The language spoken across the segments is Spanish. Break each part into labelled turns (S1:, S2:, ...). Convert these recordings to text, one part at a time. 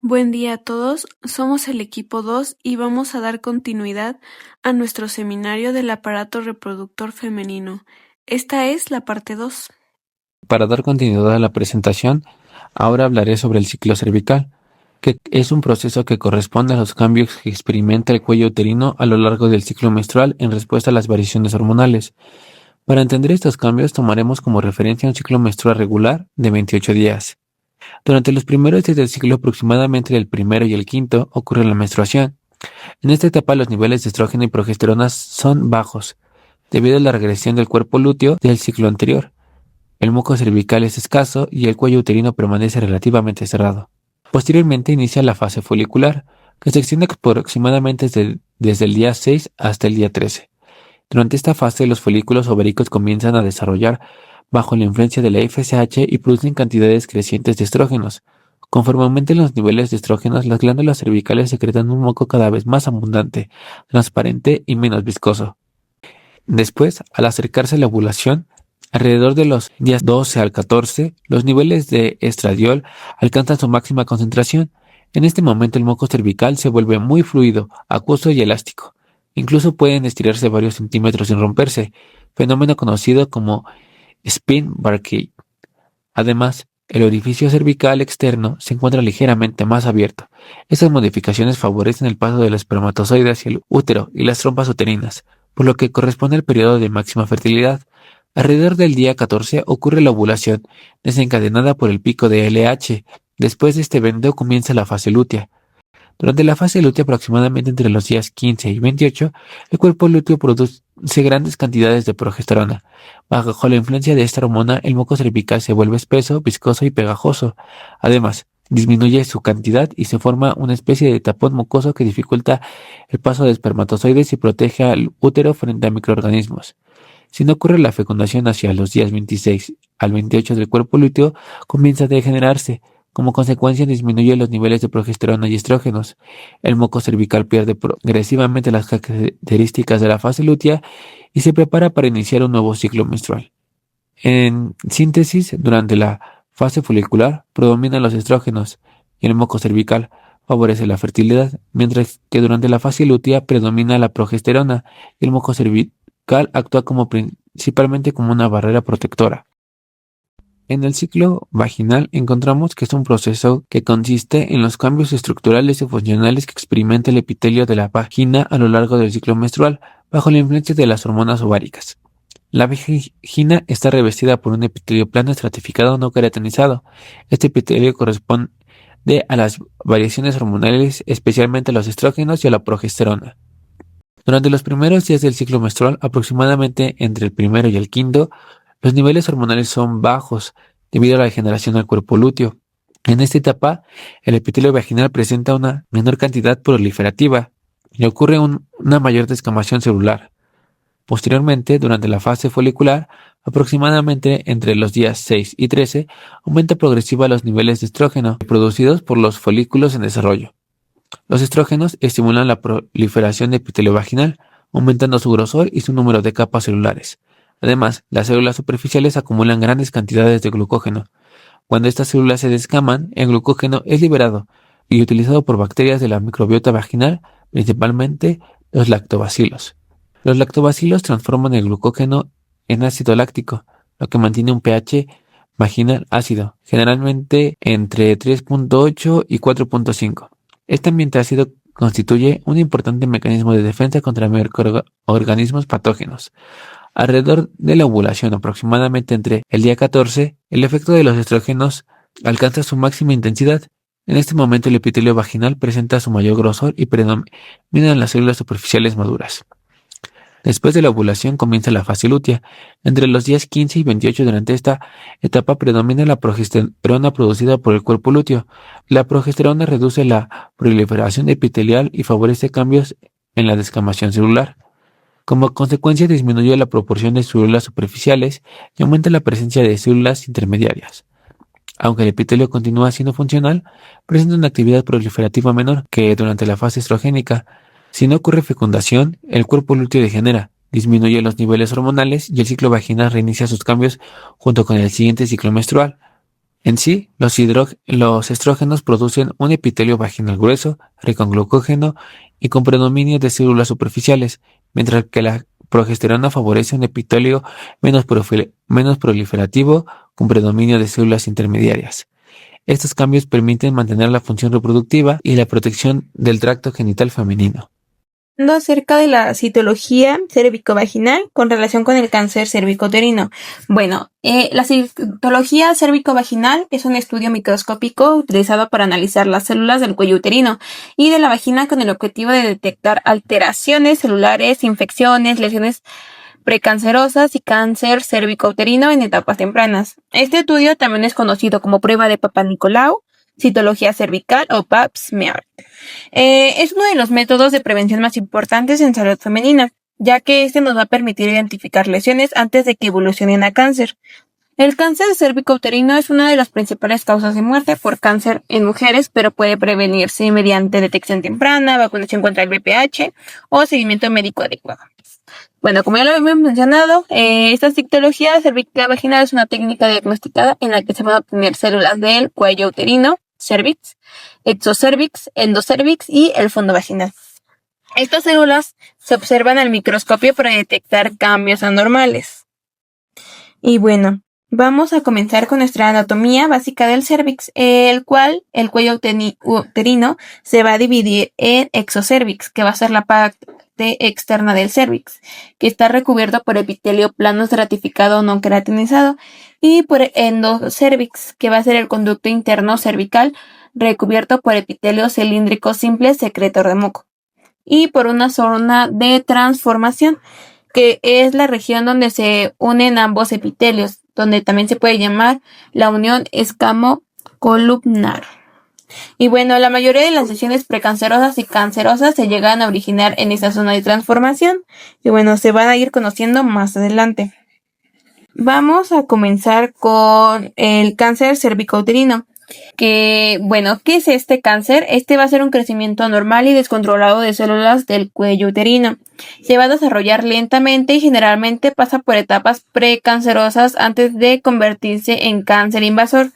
S1: Buen día a todos, somos el equipo 2 y vamos a dar continuidad a nuestro seminario del aparato reproductor femenino. Esta es la parte 2.
S2: Para dar continuidad a la presentación, ahora hablaré sobre el ciclo cervical, que es un proceso que corresponde a los cambios que experimenta el cuello uterino a lo largo del ciclo menstrual en respuesta a las variaciones hormonales. Para entender estos cambios, tomaremos como referencia un ciclo menstrual regular de 28 días. Durante los primeros días del ciclo, aproximadamente el primero y el quinto, ocurre la menstruación. En esta etapa, los niveles de estrógeno y progesterona son bajos, debido a la regresión del cuerpo lúteo del ciclo anterior. El moco cervical es escaso y el cuello uterino permanece relativamente cerrado. Posteriormente inicia la fase folicular, que se extiende aproximadamente desde el día 6 hasta el día 13. Durante esta fase, los folículos ováricos comienzan a desarrollar bajo la influencia de la FSH y producen cantidades crecientes de estrógenos. Conforme aumenten los niveles de estrógenos, las glándulas cervicales secretan un moco cada vez más abundante, transparente y menos viscoso. Después, al acercarse la ovulación, alrededor de los días 12 al 14, los niveles de estradiol alcanzan su máxima concentración. En este momento el moco cervical se vuelve muy fluido, acuoso y elástico. Incluso pueden estirarse varios centímetros sin romperse, fenómeno conocido como spin Barkley. Además, el orificio cervical externo se encuentra ligeramente más abierto. Estas modificaciones favorecen el paso de los espermatozoides hacia el útero y las trompas uterinas, por lo que corresponde al periodo de máxima fertilidad. Alrededor del día 14 ocurre la ovulación, desencadenada por el pico de LH. Después de este evento comienza la fase lútea. Durante la fase lútea, aproximadamente entre los días 15 y 28, el cuerpo lúteo produce grandes cantidades de progesterona. Bajo la influencia de esta hormona, el moco cervical se vuelve espeso, viscoso y pegajoso. Además, disminuye su cantidad y se forma una especie de tapón mucoso que dificulta el paso de espermatozoides y protege al útero frente a microorganismos. Si no ocurre la fecundación hacia los días 26 al 28 del cuerpo lúteo, comienza a degenerarse. Como consecuencia, disminuye los niveles de progesterona y estrógenos. El moco cervical pierde progresivamente las características de la fase lútea y se prepara para iniciar un nuevo ciclo menstrual. En síntesis, durante la fase folicular predominan los estrógenos y el moco cervical favorece la fertilidad, mientras que durante la fase lútea predomina la progesterona y el moco cervical actúa principalmente como una barrera protectora. En el ciclo vaginal encontramos que es un proceso que consiste en los cambios estructurales y funcionales que experimenta el epitelio de la vagina a lo largo del ciclo menstrual, bajo la influencia de las hormonas ováricas. La vagina está revestida por un epitelio plano estratificado no queratinizado. Este epitelio corresponde a las variaciones hormonales, especialmente a los estrógenos y a la progesterona. Durante los primeros días del ciclo menstrual, aproximadamente entre el primero y el quinto, los niveles hormonales son bajos debido a la degeneración del cuerpo lúteo. En esta etapa, el epitelio vaginal presenta una menor cantidad proliferativa y ocurre una mayor descamación celular. Posteriormente, durante la fase folicular, aproximadamente entre los días 6 y 13, aumenta progresiva los niveles de estrógeno producidos por los folículos en desarrollo. Los estrógenos estimulan la proliferación de epitelio vaginal, aumentando su grosor y su número de capas celulares. Además, las células superficiales acumulan grandes cantidades de glucógeno. Cuando estas células se descaman, el glucógeno es liberado y utilizado por bacterias de la microbiota vaginal, principalmente los lactobacilos. Los lactobacilos transforman el glucógeno en ácido láctico, lo que mantiene un pH vaginal ácido, generalmente entre 3.8 y 4.5. Este ambiente ácido constituye un importante mecanismo de defensa contra microorganismos patógenos. Alrededor de la ovulación, aproximadamente entre el día 14, el efecto de los estrógenos alcanza su máxima intensidad. En este momento el epitelio vaginal presenta su mayor grosor y predominan las células superficiales maduras. Después de la ovulación comienza la fase lútea. Entre los días 15 y 28 durante esta etapa predomina la progesterona producida por el cuerpo lúteo. La progesterona reduce la proliferación epitelial y favorece cambios en la descamación celular. Como consecuencia disminuye la proporción de células superficiales y aumenta la presencia de células intermediarias. Aunque el epitelio continúa siendo funcional, presenta una actividad proliferativa menor que durante la fase estrogénica. Si no ocurre fecundación, el cuerpo lúteo degenera, disminuye los niveles hormonales y el ciclo vaginal reinicia sus cambios junto con el siguiente ciclo menstrual. En sí, los estrógenos producen un epitelio vaginal grueso, rico en glucógeno y con predominio de células superficiales, mientras que la progesterona favorece un epitelio menos proliferativo con predominio de células intermediarias. Estos cambios permiten mantener la función reproductiva y la protección del tracto genital femenino.
S3: Acerca de la citología cervicovaginal con relación con el cáncer cervicouterino. Bueno, la citología cervicovaginal es un estudio microscópico utilizado para analizar las células del cuello uterino y de la vagina con el objetivo de detectar alteraciones celulares, infecciones, lesiones precancerosas y cáncer cervicouterino en etapas tempranas. Este estudio también es conocido como prueba de Papá-Nicolau, citología cervical o Pap smear. Es uno de los métodos de prevención más importantes en salud femenina, ya que este nos va a permitir identificar lesiones antes de que evolucionen a cáncer. El cáncer cervicouterino es una de las principales causas de muerte por cáncer en mujeres, pero puede prevenirse mediante detección temprana, vacunación contra el VPH o seguimiento médico adecuado. Bueno, como ya lo habíamos mencionado, esta citología cervical vaginal es una técnica diagnosticada en la que se van a obtener células del cuello uterino, cervix, exocervix, endocervix y el fondo vaginal. Estas células se observan al microscopio para detectar cambios anormales. Y bueno, vamos a comenzar con nuestra anatomía básica del cervix, el cual el cuello uterino se va a dividir en exocervix, que va a ser la parte externa del cervix, que está recubierto por epitelio plano estratificado no queratinizado, y por endocervix, que va a ser el conducto interno cervical recubierto por epitelio cilíndrico simple secretor de moco, y por una zona de transformación, que es la región donde se unen ambos epitelios, donde también se puede llamar la unión escamo-columnar. Y bueno, la mayoría de las lesiones precancerosas y cancerosas se llegan a originar en esa zona de transformación, y bueno, se van a ir conociendo más adelante. Vamos a comenzar con el cáncer cervicouterino. ¿Qué es este cáncer? Este va a ser un crecimiento anormal y descontrolado de células del cuello uterino. Se va a desarrollar lentamente y generalmente pasa por etapas precancerosas antes de convertirse en cáncer invasor.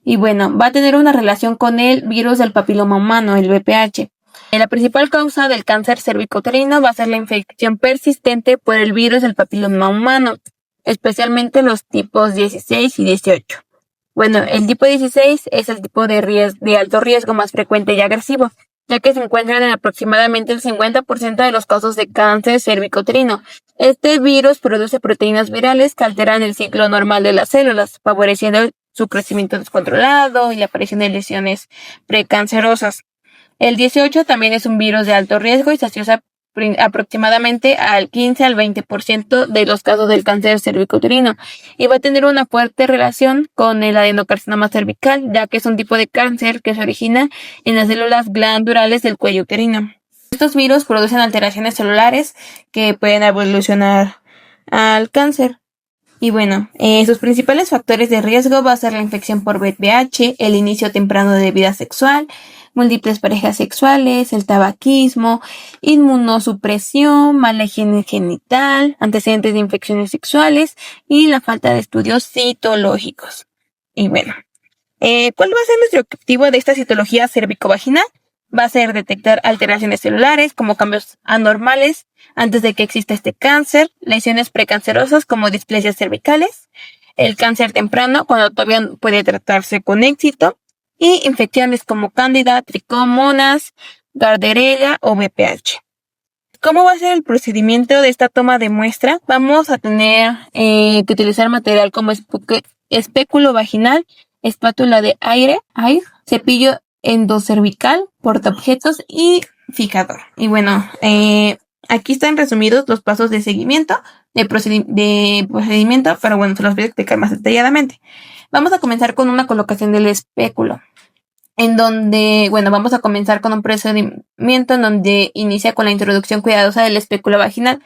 S3: Y bueno, va a tener una relación con el virus del papiloma humano, el VPH. La principal causa del cáncer cervicouterino va a ser la infección persistente por el virus del papiloma humano, especialmente los tipos 16 y 18. Bueno, el tipo 16 es el tipo de alto riesgo más frecuente y agresivo, ya que se encuentran en aproximadamente el 50% de los casos de cáncer cervicouterino. Este virus produce proteínas virales que alteran el ciclo normal de las células, favoreciendo su crecimiento descontrolado y la aparición de lesiones precancerosas. El 18 también es un virus de alto riesgo y se asocia aproximadamente al 15 al 20% de los casos del cáncer cervicouterino, y va a tener una fuerte relación con el adenocarcinoma cervical, ya que es un tipo de cáncer que se origina en las células glandulares del cuello uterino. Estos virus producen alteraciones celulares que pueden evolucionar al cáncer. Y bueno, sus principales factores de riesgo va a ser la infección por VPH, el inicio temprano de vida sexual, múltiples parejas sexuales, el tabaquismo, inmunosupresión, mala higiene genital, antecedentes de infecciones sexuales y la falta de estudios citológicos. Y bueno, ¿cuál va a ser nuestro objetivo de esta citología cervicovaginal? Va a ser detectar alteraciones celulares como cambios anormales antes de que exista este cáncer, lesiones precancerosas como displasias cervicales, el cáncer temprano cuando todavía puede tratarse con éxito, y infecciones como cándida, tricomonas, gardnerella o VPH. ¿Cómo va a ser el procedimiento de esta toma de muestra? Vamos a tener que utilizar material como espéculo vaginal, espátula de aire, cepillo endocervical, portaobjetos y fijador. Y bueno, aquí están resumidos los pasos de seguimiento, de procedimiento, pero bueno, se los voy a explicar más detalladamente. Vamos a comenzar con una colocación del espéculo, en donde, vamos a comenzar con un procedimiento en donde inicia con la introducción cuidadosa del espéculo vaginal,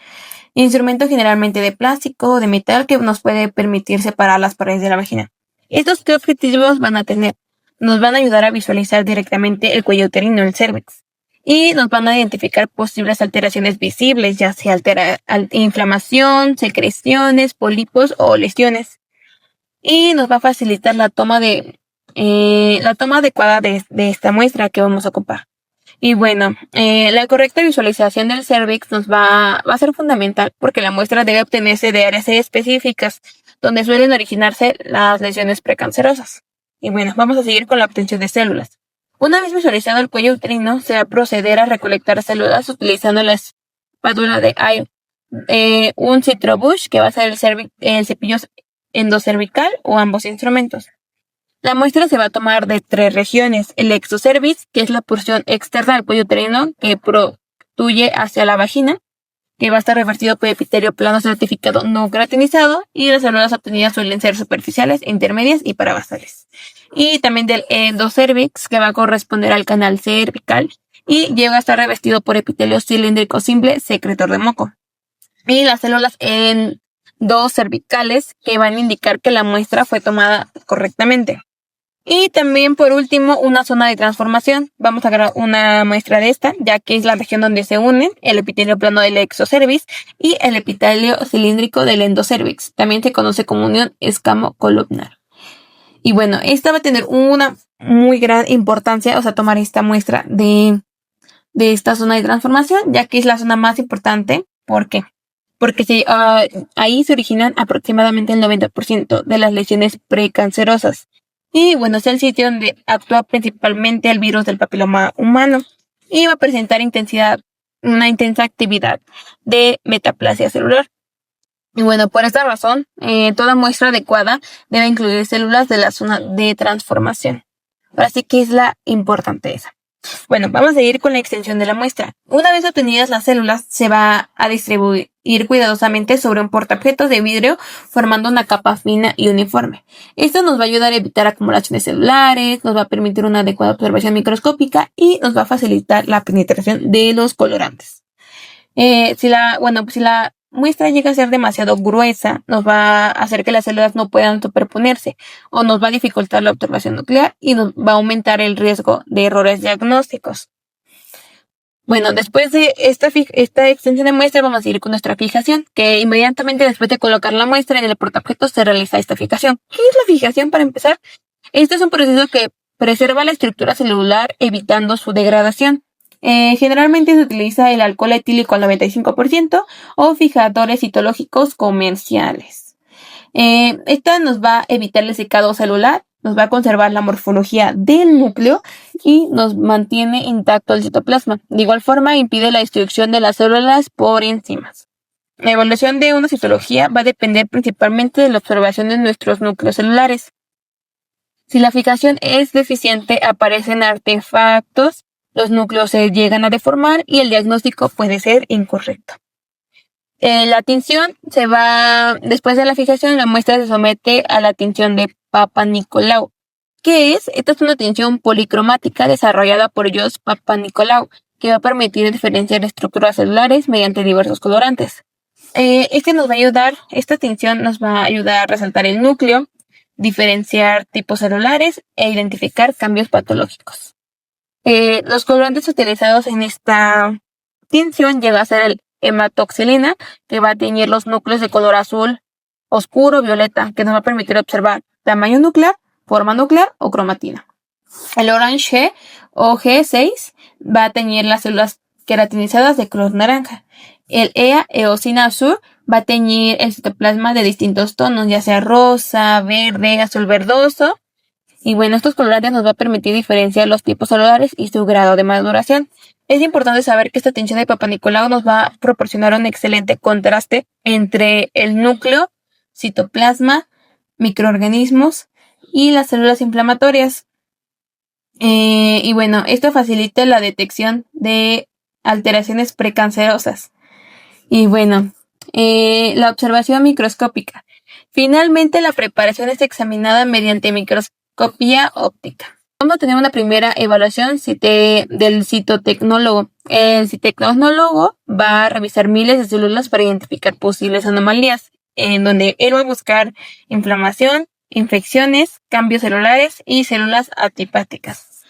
S3: instrumento generalmente de plástico o de metal que nos puede permitir separar las paredes de la vagina. ¿Estos qué objetivos van a tener? Nos van a ayudar a visualizar directamente el cuello uterino, el cervix, y nos van a identificar posibles alteraciones visibles, ya sea inflamación, secreciones, pólipos o lesiones. y nos va a facilitar la toma adecuada de esta muestra que vamos a ocupar. Y bueno, la correcta visualización del cervix va a ser fundamental porque la muestra debe obtenerse de áreas específicas donde suelen originarse las lesiones precancerosas. Y bueno, vamos a seguir con la obtención de células. Una vez visualizado el cuello uterino, se va a proceder a recolectar células utilizando la espátula de Ion, un citrobush que va a ser el cepillo endocervical o ambos instrumentos. La muestra se va a tomar de 3 regiones: el exocervix, que es la porción externa del cuello uterino que protruye hacia la vagina, que va a estar revestido por epitelio plano estratificado no queratinizado, y las células obtenidas suelen ser superficiales, intermedias y parabasales. Y también del endocervix, que va a corresponder al canal cervical y llega a estar revestido por epitelio cilíndrico simple secretor de moco. Y las células endocervicales, que van a indicar que la muestra fue tomada correctamente. Y también, por último, una zona de transformación. Vamos a agarrar una muestra de esta, ya que es la región donde se unen el epitelio plano del exocervix y el epitelio cilíndrico del endocervix. También se conoce como unión escamo-columnar. Y bueno, esta va a tener una muy gran importancia, o sea, tomar esta muestra de esta zona de transformación, ya que es la zona más importante. ¿Por qué? Porque ahí se originan aproximadamente el 90% de las lesiones precancerosas. Y bueno, es el sitio donde actúa principalmente el virus del papiloma humano y va a presentar una intensa actividad de metaplasia celular. Y bueno, por esta razón, toda muestra adecuada debe incluir células de la zona de transformación. Ahora sí que es la importante esa. Bueno, vamos a seguir con la extensión de la muestra. Una vez obtenidas las células, se va a distribuir cuidadosamente sobre un portaobjetos de vidrio, formando una capa fina y uniforme. Esto nos va a ayudar a evitar acumulaciones celulares, nos va a permitir una adecuada observación microscópica y nos va a facilitar la penetración de los colorantes. Si la muestra llega a ser demasiado gruesa, nos va a hacer que las células no puedan superponerse o nos va a dificultar la observación nuclear y nos va a aumentar el riesgo de errores diagnósticos. Bueno, después de esta extensión de muestra, vamos a seguir con nuestra fijación, que inmediatamente después de colocar la muestra en el portaobjetos se realiza esta fijación. ¿Qué es la fijación para empezar? Este es un proceso que preserva la estructura celular evitando su degradación. Generalmente se utiliza el alcohol etílico al 95% o fijadores citológicos comerciales. Esta nos va a evitar el secado celular, nos va a conservar la morfología del núcleo y nos mantiene intacto el citoplasma. De igual forma, impide la destrucción de las células por enzimas. La evaluación de una citología va a depender principalmente de la observación de nuestros núcleos celulares. Si la fijación es deficiente, aparecen artefactos, los núcleos se llegan a deformar y el diagnóstico puede ser incorrecto. La tinción después de la fijación, la muestra se somete a la tinción de Papanicolau. ¿Qué es? Esta es una tinción policromática desarrollada por Jos Papanicolau, que va a permitir diferenciar estructuras celulares mediante diversos colorantes. Esta tinción nos va a ayudar a resaltar el núcleo, diferenciar tipos celulares e identificar cambios patológicos. Los colorantes utilizados en esta tinción llega a ser el hematoxilina, que va a teñir los núcleos de color azul oscuro, violeta, que nos va a permitir observar tamaño nuclear, forma nuclear o cromatina. El Orange G o G6 va a teñir las células queratinizadas de color naranja. El EA, Eosina azul, va a teñir el citoplasma de distintos tonos, ya sea rosa, verde, azul verdoso. Y bueno, estos colorantes nos va a permitir diferenciar los tipos celulares y su grado de maduración. Es importante saber que esta tinción de Papanicolau nos va a proporcionar un excelente contraste entre el núcleo, citoplasma, microorganismos y las células inflamatorias. Y bueno, esto facilita la detección de alteraciones precancerosas. Y bueno, la observación microscópica. Finalmente, la preparación es examinada mediante microscopía óptica. Vamos a tener una primera evaluación del citotecnólogo. El citotecnólogo va a revisar miles de células para identificar posibles anomalías, en donde él va a buscar inflamación, infecciones, cambios celulares y células antipáticas.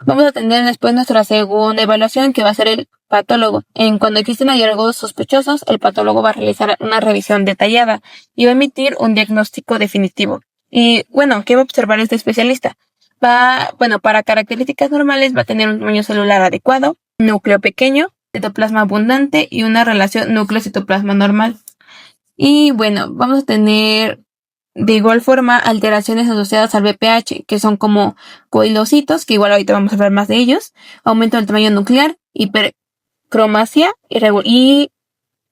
S3: Vamos a tener después nuestra segunda evaluación, que va a ser el patólogo. Cuando existen hallazgos sospechosos, el patólogo va a realizar una revisión detallada y va a emitir un diagnóstico definitivo. Y bueno, ¿qué va a observar este especialista? Para características normales va a tener un tamaño celular adecuado, núcleo pequeño, citoplasma abundante y una relación núcleo-citoplasma normal. Y bueno, vamos a tener de igual forma alteraciones asociadas al BPH, que son como coilocitos, que igual ahorita vamos a hablar más de ellos, aumento del tamaño nuclear, hipercromasia y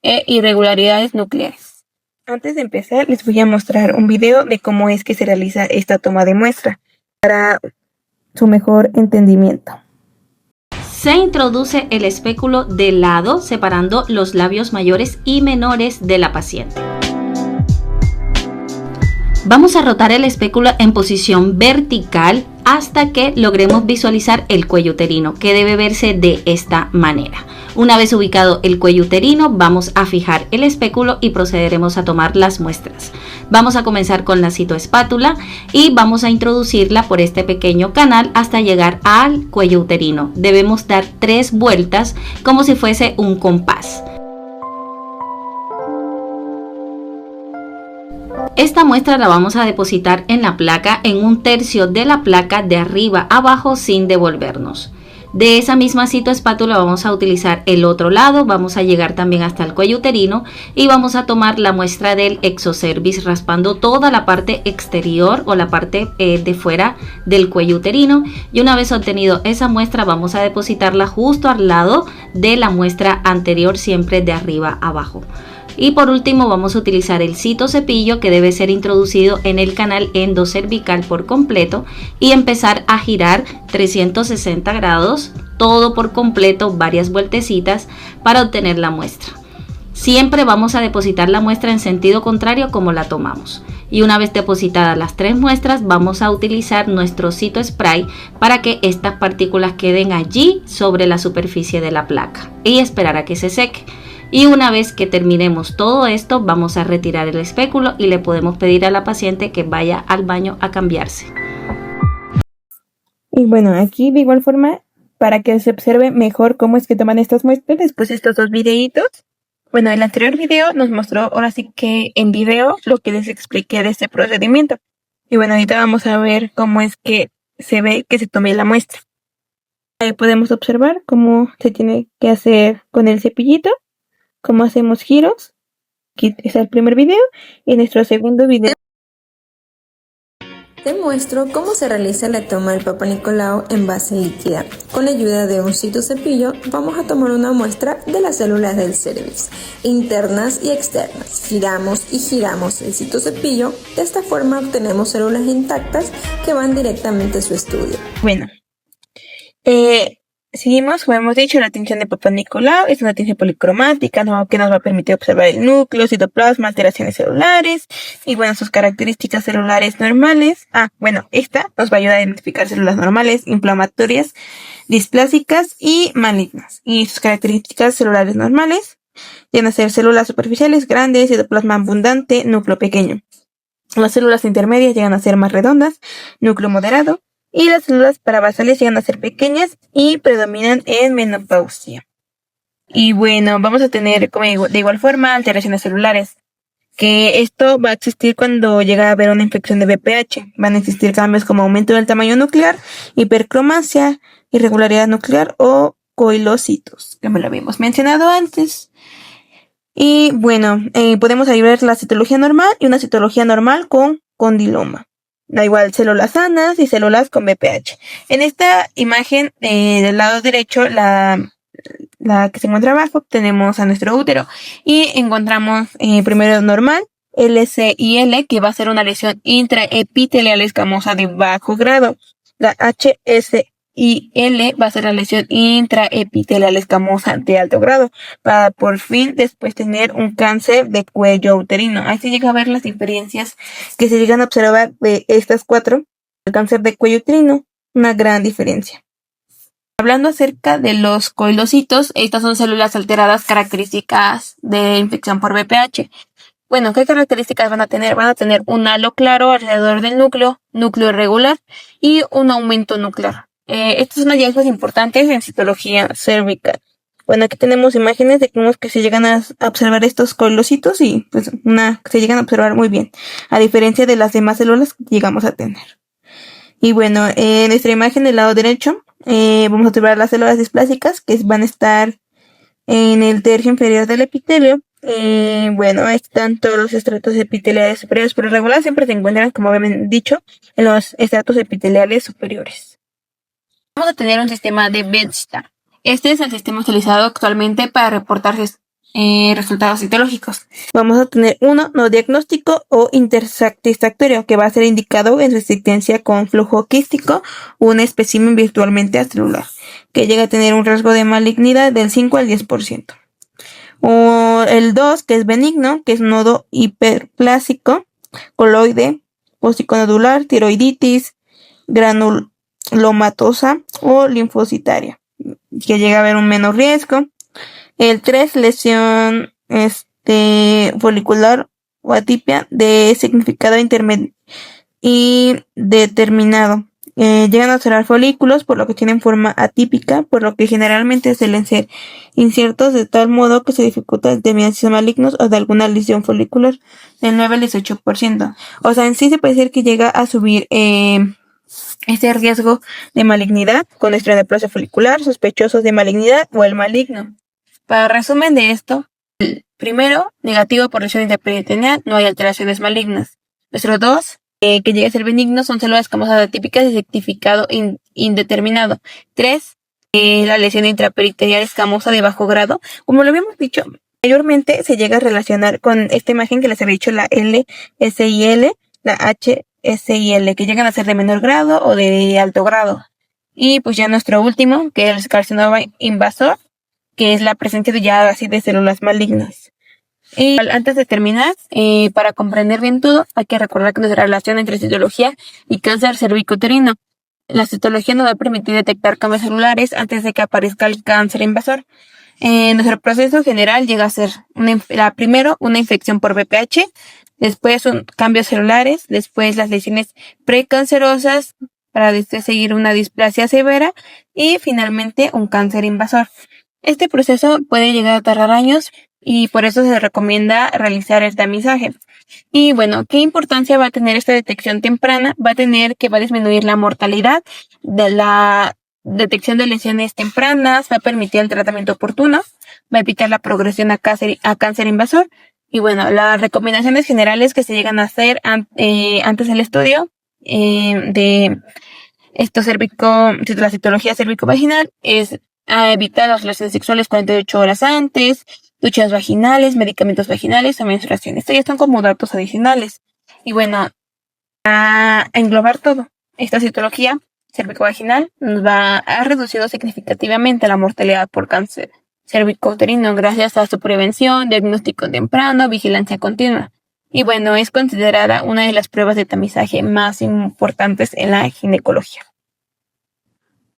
S3: irregularidades nucleares. Antes de empezar, les voy a mostrar un video de cómo es que se realiza esta toma de muestra para su mejor entendimiento.
S4: Se introduce el espéculo de lado, separando los labios mayores y menores de la paciente. Vamos a rotar el espéculo en posición vertical hasta que logremos visualizar el cuello uterino, que debe verse de esta manera. Una vez ubicado el cuello uterino, vamos a fijar el espéculo y procederemos a tomar las muestras. Vamos a comenzar con la citoespátula y vamos a introducirla por este pequeño canal hasta llegar al cuello uterino. Debemos dar 3 vueltas como si fuese un compás. Esta muestra la vamos a depositar en la placa, en 1/3 de la placa, de arriba a abajo, sin devolvernos. De esa misma citoespátula vamos a utilizar el otro lado, vamos a llegar también hasta el cuello uterino y vamos a tomar la muestra del exocervix, raspando toda la parte exterior o la parte de fuera del cuello uterino. Y una vez obtenido esa muestra, vamos a depositarla justo al lado de la muestra anterior, siempre de arriba a abajo. Y por último vamos a utilizar el citocepillo, que debe ser introducido en el canal endocervical por completo y empezar a girar 360 grados, todo por completo, varias vueltecitas para obtener la muestra. Siempre vamos a depositar la muestra en sentido contrario como la tomamos. Y una vez depositadas las 3 muestras, vamos a utilizar nuestro citospray para que estas partículas queden allí sobre la superficie de la placa y esperar a que se seque. Y una vez que terminemos todo esto, vamos a retirar el espéculo y le podemos pedir a la paciente que vaya al baño a cambiarse.
S3: Y bueno, aquí de igual forma, para que se observe mejor cómo es que toman estas muestras, después de estos 2 videitos. Bueno, el anterior video nos mostró ahora sí que en video lo que les expliqué de este procedimiento. Y bueno, ahorita vamos a ver cómo es que se ve que se tome la muestra. Ahí podemos observar cómo se tiene que hacer con el cepillito, cómo hacemos giros. Aquí está el primer video y en nuestro segundo video
S5: te muestro cómo se realiza la toma del Papa Nicolau en base líquida. Con la ayuda de un citocepillo vamos a tomar una muestra de las células del cervix, internas y externas. Giramos y giramos el citocepillo, de esta forma obtenemos células intactas que van directamente a su estudio.
S3: Bueno, seguimos, como hemos dicho, la tinción de Papa Nicolau es una tinción policromática, que nos va a permitir observar el núcleo, citoplasma, alteraciones celulares y bueno, sus características celulares normales. Esta nos va a ayudar a identificar células normales, inflamatorias, displásicas y malignas. Y sus características celulares normales llegan a ser células superficiales grandes, citoplasma abundante, núcleo pequeño. Las células intermedias llegan a ser más redondas, núcleo moderado. Y las células parabasales llegan a ser pequeñas y predominan en menopausia. Y bueno, vamos a tener de igual forma alteraciones celulares, que esto va a existir cuando llega a haber una infección de BPH. Van a existir cambios como aumento del tamaño nuclear, hipercromasia, irregularidad nuclear o coilocitos, como lo habíamos mencionado antes. Y bueno, podemos ahí ver la citología normal y una citología normal con condiloma. Da igual células sanas y células con BPH. En esta imagen del lado derecho, la que se encuentra abajo, tenemos a nuestro útero y encontramos primero normal, LCIL, que va a ser una lesión intraepitelial escamosa de bajo grado. La HSIL va a ser la lesión intraepitelial escamosa de alto grado, para por fin después tener un cáncer de cuello uterino. Ahí se llega a ver las diferencias que se llegan a observar de estas 4. El cáncer de cuello uterino, una gran diferencia. Hablando acerca de los coilocitos, estas son células alteradas características de infección por BPH. Bueno, ¿qué características van a tener? Van a tener un halo claro alrededor del núcleo irregular y un aumento nuclear. Estos son hallazgos importantes en citología cervical. Bueno, aquí tenemos imágenes de cómo es que se llegan a observar estos colocitos y pues se llegan a observar muy bien, a diferencia de las demás células que llegamos a tener. Y bueno, en nuestra imagen del lado derecho vamos a observar las células displásicas que van a estar en el tercio inferior del epitelio. Bueno, ahí están todos los estratos epiteliales superiores, pero regular siempre se encuentran, como habían dicho, en los estratos epiteliales superiores. Vamos a tener un sistema de Bethesda. Este es el sistema utilizado actualmente para reportar resultados citológicos. Vamos a tener uno no diagnóstico o intersatisfactorio, que va a ser indicado en resistencia con flujo quístico, un espécimen virtualmente acelular, que llega a tener un riesgo de malignidad del 5 al 10%. O el 2, que es benigno, que es nodo hiperplásico, coloide, póstico-nodular, tiroiditis, granulomatosa o linfocitaria, que llega a haber un menor riesgo. El 3, lesión folicular o atipia de significado intermedio y determinado. Llegan a observar folículos, por lo que tienen forma atípica, por lo que generalmente suelen ser inciertos, de tal modo que se dificulta determinar si son malignos o de alguna lesión folicular del 9 al 18%. O sea, en sí se puede decir que llega a subir ese riesgo de malignidad con nuestra neoplasia folicular, sospechosos de malignidad o el maligno. Para resumen de esto, primero, negativo por lesión intraperitoneal, no hay alteraciones malignas. Nuestro 2, que llega a ser benigno, son células escamosas atípicas de certificado indeterminado. 3, la lesión intraperitoneal escamosa de bajo grado. Como lo habíamos dicho, mayormente se llega a relacionar con esta imagen que les había dicho, la LSIL, la HSIL, que llegan a ser de menor grado o de alto grado. Y pues ya nuestro último, que es el carcinoma invasor, que es la presencia de células malignas. Y antes de terminar, para comprender bien todo, hay que recordar que nuestra relación entre citología y cáncer cervicouterino. La citología nos va a permitir detectar cambios celulares antes de que aparezca el cáncer invasor. Nuestro proceso general llega a ser primero una infección por VPH, después cambios celulares, después las lesiones precancerosas, para después seguir una displasia severa y finalmente un cáncer invasor. Este proceso puede llegar a tardar años y por eso se recomienda realizar el tamizaje. Y bueno, ¿qué importancia va a tener esta detección temprana? Va a disminuir la mortalidad de la detección de lesiones tempranas, va a permitir el tratamiento oportuno, va a evitar la progresión a cáncer invasor. Y bueno, las recomendaciones generales que se llegan a hacer antes del estudio de la citología cérvico-vaginal es a evitar las relaciones sexuales 48 horas antes, duchas vaginales, medicamentos vaginales o menstruación. Esto ya están como datos adicionales. Y bueno, a englobar todo, esta citología cérvico-vaginal nos ha reducido significativamente la mortalidad por cáncer cervicouterino gracias a su prevención, diagnóstico temprano, vigilancia continua. Y bueno, es considerada una de las pruebas de tamizaje más importantes en la ginecología.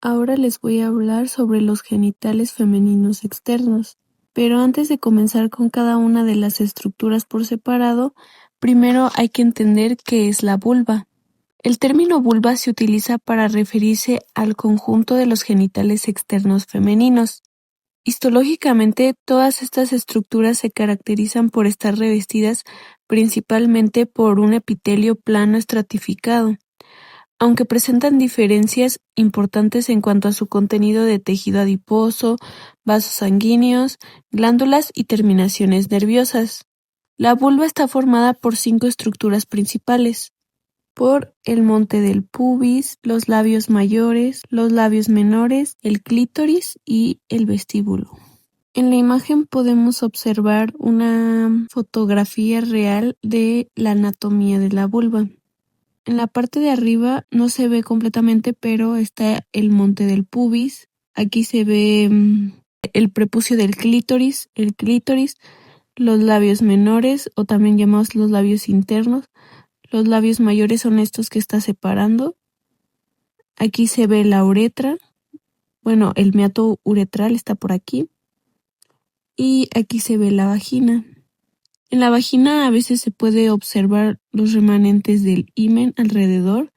S1: Ahora les voy a hablar sobre los genitales femeninos externos, pero antes de comenzar con cada una de las estructuras por separado, primero hay que entender qué es la vulva. El término vulva se utiliza para referirse al conjunto de los genitales externos femeninos. Histológicamente, todas estas estructuras se caracterizan por estar revestidas principalmente por un epitelio plano estratificado, aunque presentan diferencias importantes en cuanto a su contenido de tejido adiposo, vasos sanguíneos, glándulas y terminaciones nerviosas. La vulva está formada por 5 estructuras principales: por el monte del pubis, los labios mayores, los labios menores, el clítoris y el vestíbulo. En la imagen podemos observar una fotografía real de la anatomía de la vulva. En la parte de arriba no se ve completamente, pero está el monte del pubis. Aquí se ve el prepucio del clítoris, los labios menores o también llamados los labios internos. Los labios mayores son estos que está separando. Aquí se ve la uretra. Bueno, el meato uretral está por aquí. Y aquí se ve la vagina. En la vagina a veces se puede observar los remanentes del himen alrededor.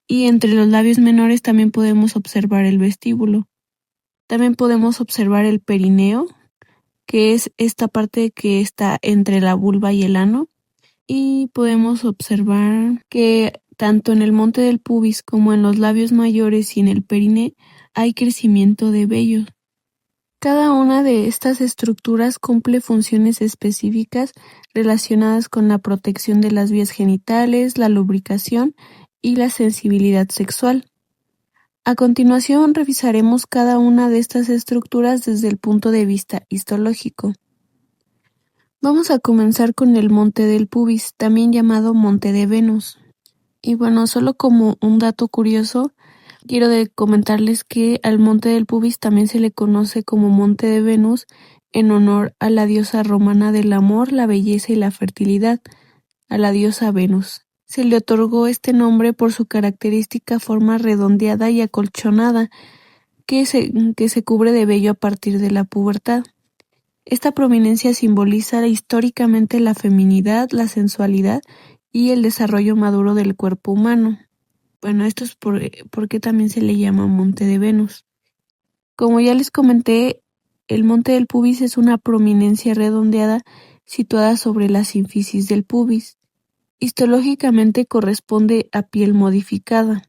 S1: Y entre los labios menores también podemos observar el vestíbulo. También podemos observar el perineo, que es esta parte que está entre la vulva y el ano. Y podemos observar que tanto en el monte del pubis como en los labios mayores y en el perine hay crecimiento de vello. Cada una de estas estructuras cumple funciones específicas relacionadas con la protección de las vías genitales, la lubricación y la sensibilidad sexual. A continuación revisaremos cada una de estas estructuras desde el punto de vista histológico. Vamos a comenzar con el monte del pubis, también llamado monte de Venus. Y bueno, solo como un dato curioso, quiero comentarles que al monte del pubis también se le conoce como monte de Venus en honor a la diosa romana del amor, la belleza y la fertilidad, a la diosa Venus. Se le otorgó este nombre por su característica forma redondeada y acolchonada que se cubre de vello a partir de la pubertad. Esta prominencia simboliza históricamente la feminidad, la sensualidad y el desarrollo maduro del cuerpo humano. Bueno, esto es porque también se le llama monte de Venus. Como ya les comenté, el monte del pubis es una prominencia redondeada situada sobre la sínfisis del pubis. Histológicamente corresponde a piel modificada.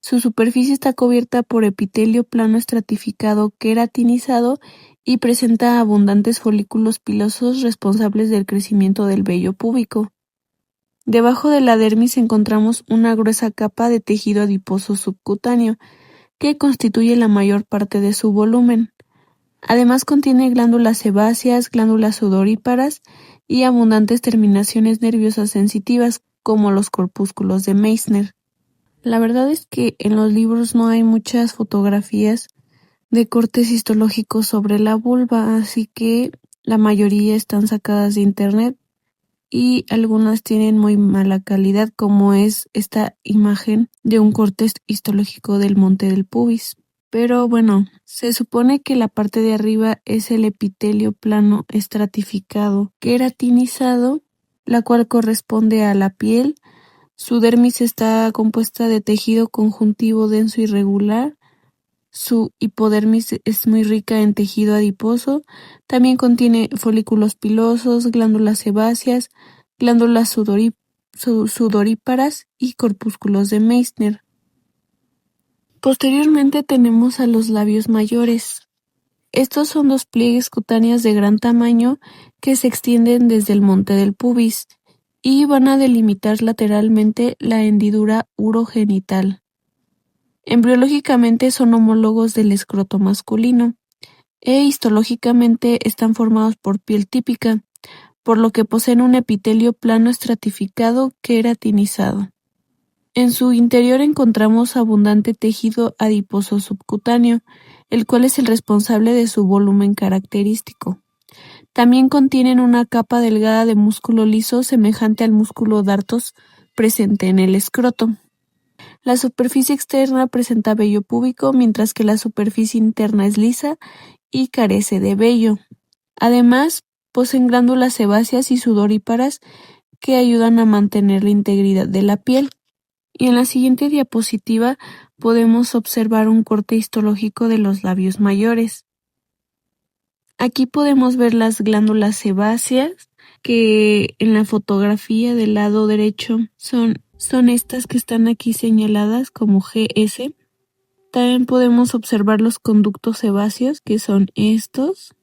S1: Su superficie está cubierta por epitelio plano estratificado queratinizado y presenta abundantes folículos pilosos responsables del crecimiento del vello púbico. Debajo de la dermis encontramos una gruesa capa de tejido adiposo subcutáneo, que constituye la mayor parte de su volumen. Además contiene glándulas sebáceas, glándulas sudoríparas y abundantes terminaciones nerviosas sensitivas, como los corpúsculos de Meissner. La verdad es que en los libros no hay muchas fotografías de cortes histológicos sobre la vulva, así que la mayoría están sacadas de internet y algunas tienen muy mala calidad, como es esta imagen de un corte histológico del monte del pubis. Pero bueno, se supone que la parte de arriba es el epitelio plano estratificado queratinizado, la cual corresponde a la piel. Su dermis está compuesta de tejido conjuntivo denso y regular. Su hipodermis es muy rica en tejido adiposo. También contiene folículos pilosos, glándulas sebáceas, glándulas sudoríparas y corpúsculos de Meissner. Posteriormente tenemos a los labios mayores. Estos son dos pliegues cutáneos de gran tamaño que se extienden desde el monte del pubis y van a delimitar lateralmente la hendidura urogenital. Embriológicamente son homólogos del escroto masculino e histológicamente están formados por piel típica, por lo que poseen un epitelio plano estratificado queratinizado. En su interior encontramos abundante tejido adiposo subcutáneo, el cual es el responsable de su volumen característico. También contienen una capa delgada de músculo liso semejante al músculo dartos presente en el escroto. La superficie externa presenta vello púbico, mientras que la superficie interna es lisa y carece de vello. Además, poseen glándulas sebáceas y sudoríparas que ayudan a mantener la integridad de la piel. Y en la siguiente diapositiva podemos observar un corte histológico de los labios mayores. Aquí podemos ver las glándulas sebáceas, que en la fotografía del lado derecho son estas que están aquí señaladas como GS. También podemos observar los conductos sebáceos, que son estos.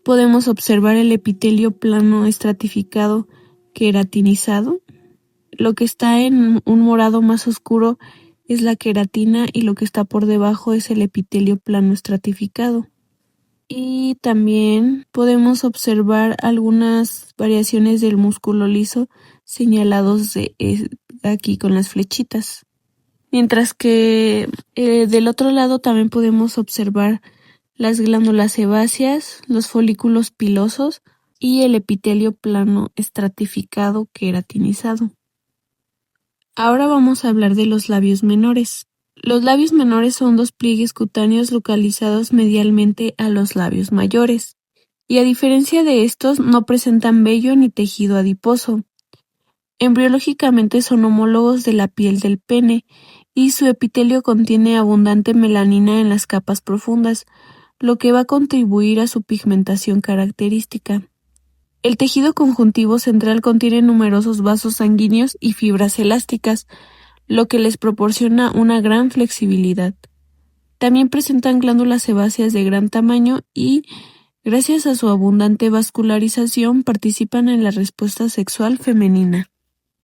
S1: Podemos observar el epitelio plano estratificado queratinizado. Lo que está en un morado más oscuro es la queratina y lo que está por debajo es el epitelio plano estratificado. Y también podemos observar algunas variaciones del músculo liso señalados aquí con las flechitas. Mientras que del otro lado también podemos observar las glándulas sebáceas, los folículos pilosos y el epitelio plano estratificado queratinizado. Ahora vamos a hablar de los labios menores. Los labios menores son dos pliegues cutáneos localizados medialmente a los labios mayores, y a diferencia de estos no presentan vello ni tejido adiposo. Embriológicamente son homólogos de la piel del pene, y su epitelio contiene abundante melanina en las capas profundas, lo que va a contribuir a su pigmentación característica. El tejido conjuntivo central contiene numerosos vasos sanguíneos y fibras elásticas, lo que les proporciona una gran flexibilidad. También presentan glándulas sebáceas de gran tamaño y, gracias a su abundante vascularización, participan en la respuesta sexual femenina.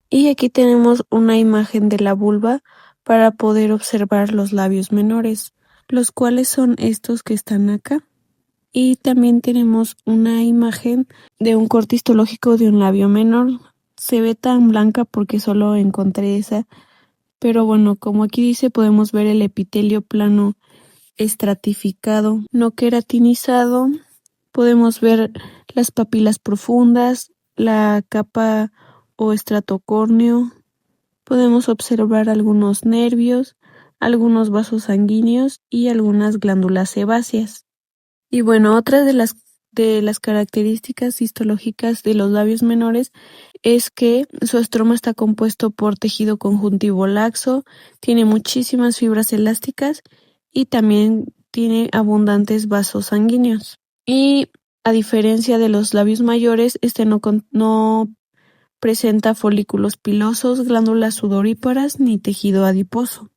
S1: Y aquí tenemos una imagen de la vulva para poder observar los labios menores, los cuales son estos que están acá. Y también tenemos una imagen de un corte histológico de un labio menor. Se ve tan blanca porque solo encontré esa, pero bueno, como aquí dice, podemos ver el epitelio plano estratificado, no queratinizado. Podemos ver las papilas profundas, la capa o estrato córneo. Podemos observar algunos nervios, algunos vasos sanguíneos y algunas glándulas sebáceas. Y bueno, otras de las características histológicas de los labios menores es que su estroma está compuesto por tejido conjuntivo laxo, tiene muchísimas fibras elásticas y también tiene abundantes vasos sanguíneos. Y a diferencia de los labios mayores, este no presenta folículos pilosos, glándulas sudoríparas ni tejido adiposo.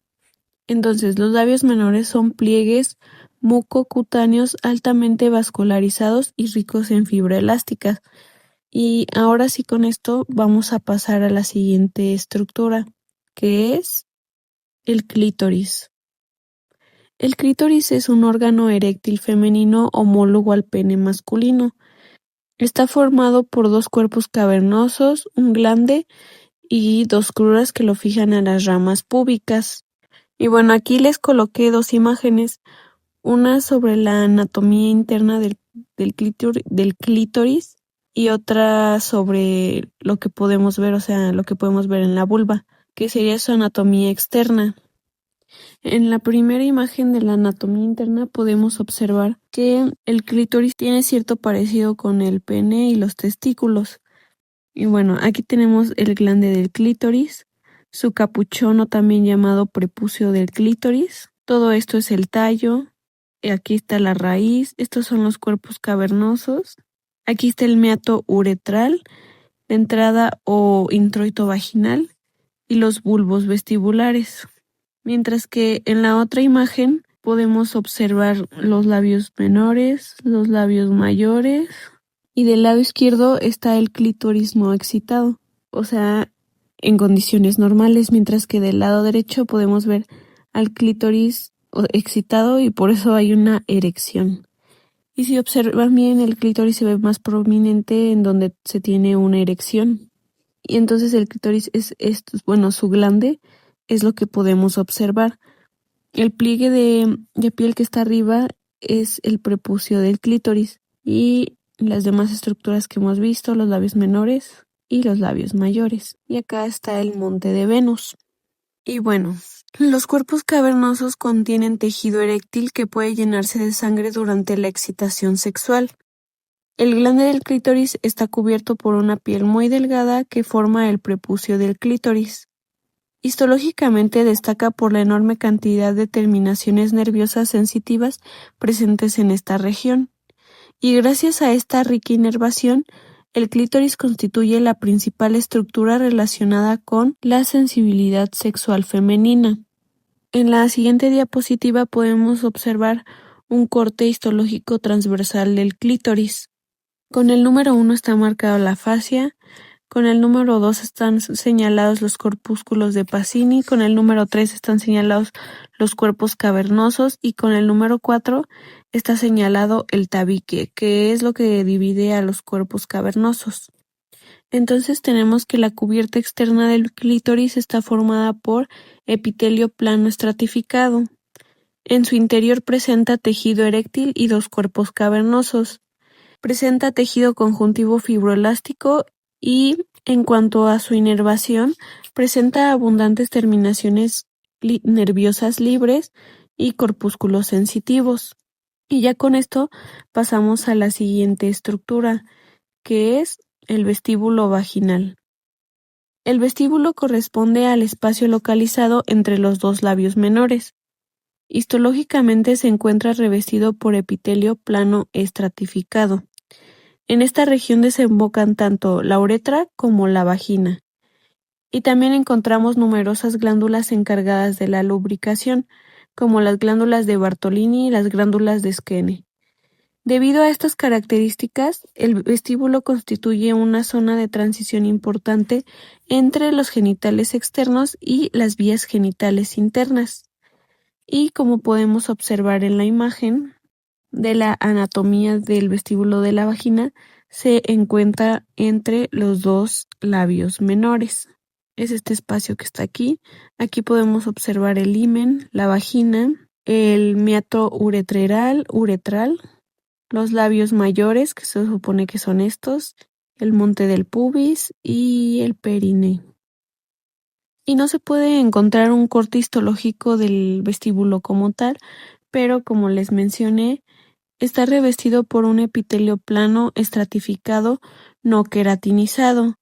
S1: Entonces, los labios menores son pliegues mucocutáneos altamente vascularizados y ricos en fibra elástica. Y ahora sí, con esto vamos a pasar a la siguiente estructura, que es el clítoris. El clítoris es un órgano eréctil femenino homólogo al pene masculino. Está formado por dos cuerpos cavernosos, un glande y dos cruras que lo fijan a las ramas púbicas. Y bueno, aquí les coloqué dos imágenes, una sobre la anatomía interna del clítoris y otra sobre lo que podemos ver, o sea, lo que podemos ver en la vulva, que sería su anatomía externa. En la primera imagen de la anatomía interna podemos observar que el clítoris tiene cierto parecido con el pene y los testículos. Y bueno, aquí tenemos el glande del clítoris, su capuchón o también llamado prepucio del clítoris. Todo esto es el tallo. Aquí está la raíz. Estos son los cuerpos cavernosos. Aquí está el meato uretral, la entrada o introito vaginal y los bulbos vestibulares. Mientras que en la otra imagen podemos observar los labios menores, los labios mayores y del lado izquierdo está el clítoris no excitado, o sea, en condiciones normales, mientras que del lado derecho podemos ver al clítoris excitado y por eso hay una erección. Y si observan bien, el clítoris se ve más prominente en donde se tiene una erección. Y entonces el clítoris es su glande es lo que podemos observar. El pliegue de piel que está arriba es el prepucio del clítoris y las demás estructuras que hemos visto, los labios menores y los labios mayores. Y acá está el monte de Venus. Y bueno, los cuerpos cavernosos contienen tejido eréctil que puede llenarse de sangre durante la excitación sexual. El glande del clítoris está cubierto por una piel muy delgada que forma el prepucio del clítoris. Histológicamente destaca por la enorme cantidad de terminaciones nerviosas sensitivas presentes en esta región. Y gracias a esta rica inervación, el clítoris constituye la principal estructura relacionada con la sensibilidad sexual femenina. En la siguiente diapositiva podemos observar un corte histológico transversal del clítoris. Con el número 1 está marcada la fascia, con el número 2 están señalados los corpúsculos de Pacini, con el número 3 están señalados los cuerpos cavernosos y con el número 4 está señalado el tabique, que es lo que divide a los cuerpos cavernosos. Entonces tenemos que la cubierta externa del clítoris está formada por epitelio plano estratificado. En su interior presenta tejido eréctil y dos cuerpos cavernosos. Presenta tejido conjuntivo fibroelástico y, en cuanto a su inervación, presenta abundantes terminaciones nerviosas libres y corpúsculos sensitivos. Y ya con esto pasamos a la siguiente estructura, que es el vestíbulo vaginal. El vestíbulo corresponde al espacio localizado entre los dos labios menores. Histológicamente se encuentra revestido por epitelio plano estratificado. En esta región desembocan tanto la uretra como la vagina. Y también encontramos numerosas glándulas encargadas de la lubricación, como las glándulas de Bartolini y las glándulas de Skene. Debido a estas características, el vestíbulo constituye una zona de transición importante entre los genitales externos y las vías genitales internas. Y como podemos observar en la imagen de la anatomía del vestíbulo de la vagina, se encuentra entre los dos labios menores. Es este espacio que está aquí. Aquí podemos observar el himen, la vagina, el meato uretral, los labios mayores, que se supone que son estos, el monte del pubis y el perine. Y no se puede encontrar un corte histológico del vestíbulo como tal, pero como les mencioné, está revestido por un epitelio plano estratificado no queratinizado.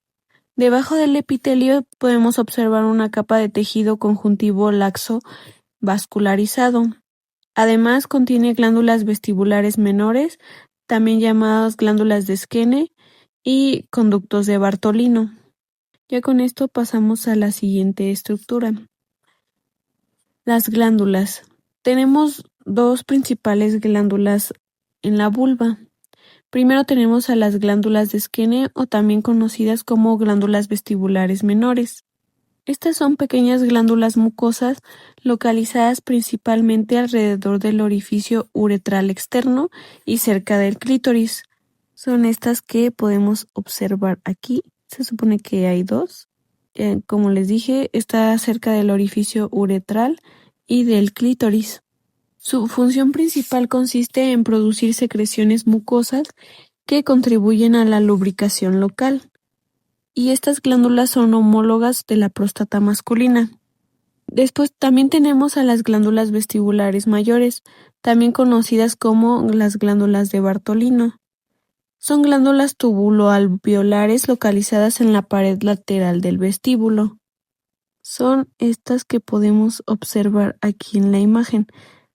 S1: Debajo del epitelio podemos observar una capa de tejido conjuntivo laxo vascularizado. Además contiene glándulas vestibulares menores, también llamadas glándulas de Skene y conductos de Bartolino. Ya con esto pasamos a la siguiente estructura. Las glándulas. Tenemos dos principales glándulas en la vulva. Primero tenemos a las glándulas de Skene o también conocidas como glándulas vestibulares menores. Estas son pequeñas glándulas mucosas localizadas principalmente alrededor del orificio uretral externo y cerca del clítoris. Son estas que podemos observar aquí. Se supone que hay dos. Como les dije, está cerca del orificio uretral y del clítoris. Su función principal consiste en producir secreciones mucosas que contribuyen a la lubricación local. Y estas glándulas son homólogas de la próstata masculina. Después también tenemos a las glándulas vestibulares mayores, también conocidas como las glándulas de Bartolino. Son glándulas tubuloalveolares localizadas en la pared lateral del vestíbulo. Son estas que podemos observar aquí en la imagen.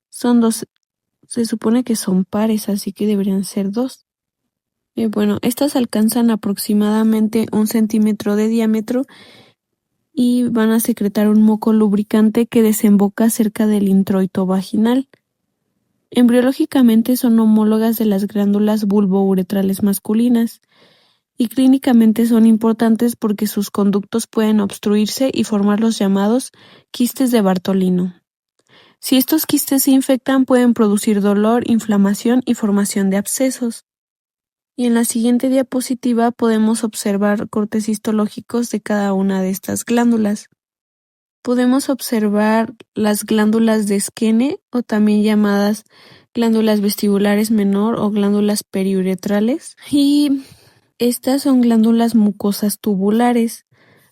S1: Son dos, se supone que son pares, así que deberían ser dos. Estas alcanzan aproximadamente 1 centímetro de diámetro y van a secretar un moco lubricante que desemboca cerca del introito vaginal. Embriológicamente son homólogas de las glándulas vulvouretrales masculinas y clínicamente son importantes porque sus conductos pueden obstruirse y formar los llamados quistes de Bartolino. Si estos quistes se infectan, pueden producir dolor, inflamación y formación de abscesos. Y en la siguiente diapositiva podemos observar cortes histológicos de cada una de estas glándulas. Podemos observar las glándulas de Skene, o también llamadas glándulas vestibulares menor o glándulas periuretrales, y estas son glándulas mucosas tubulares.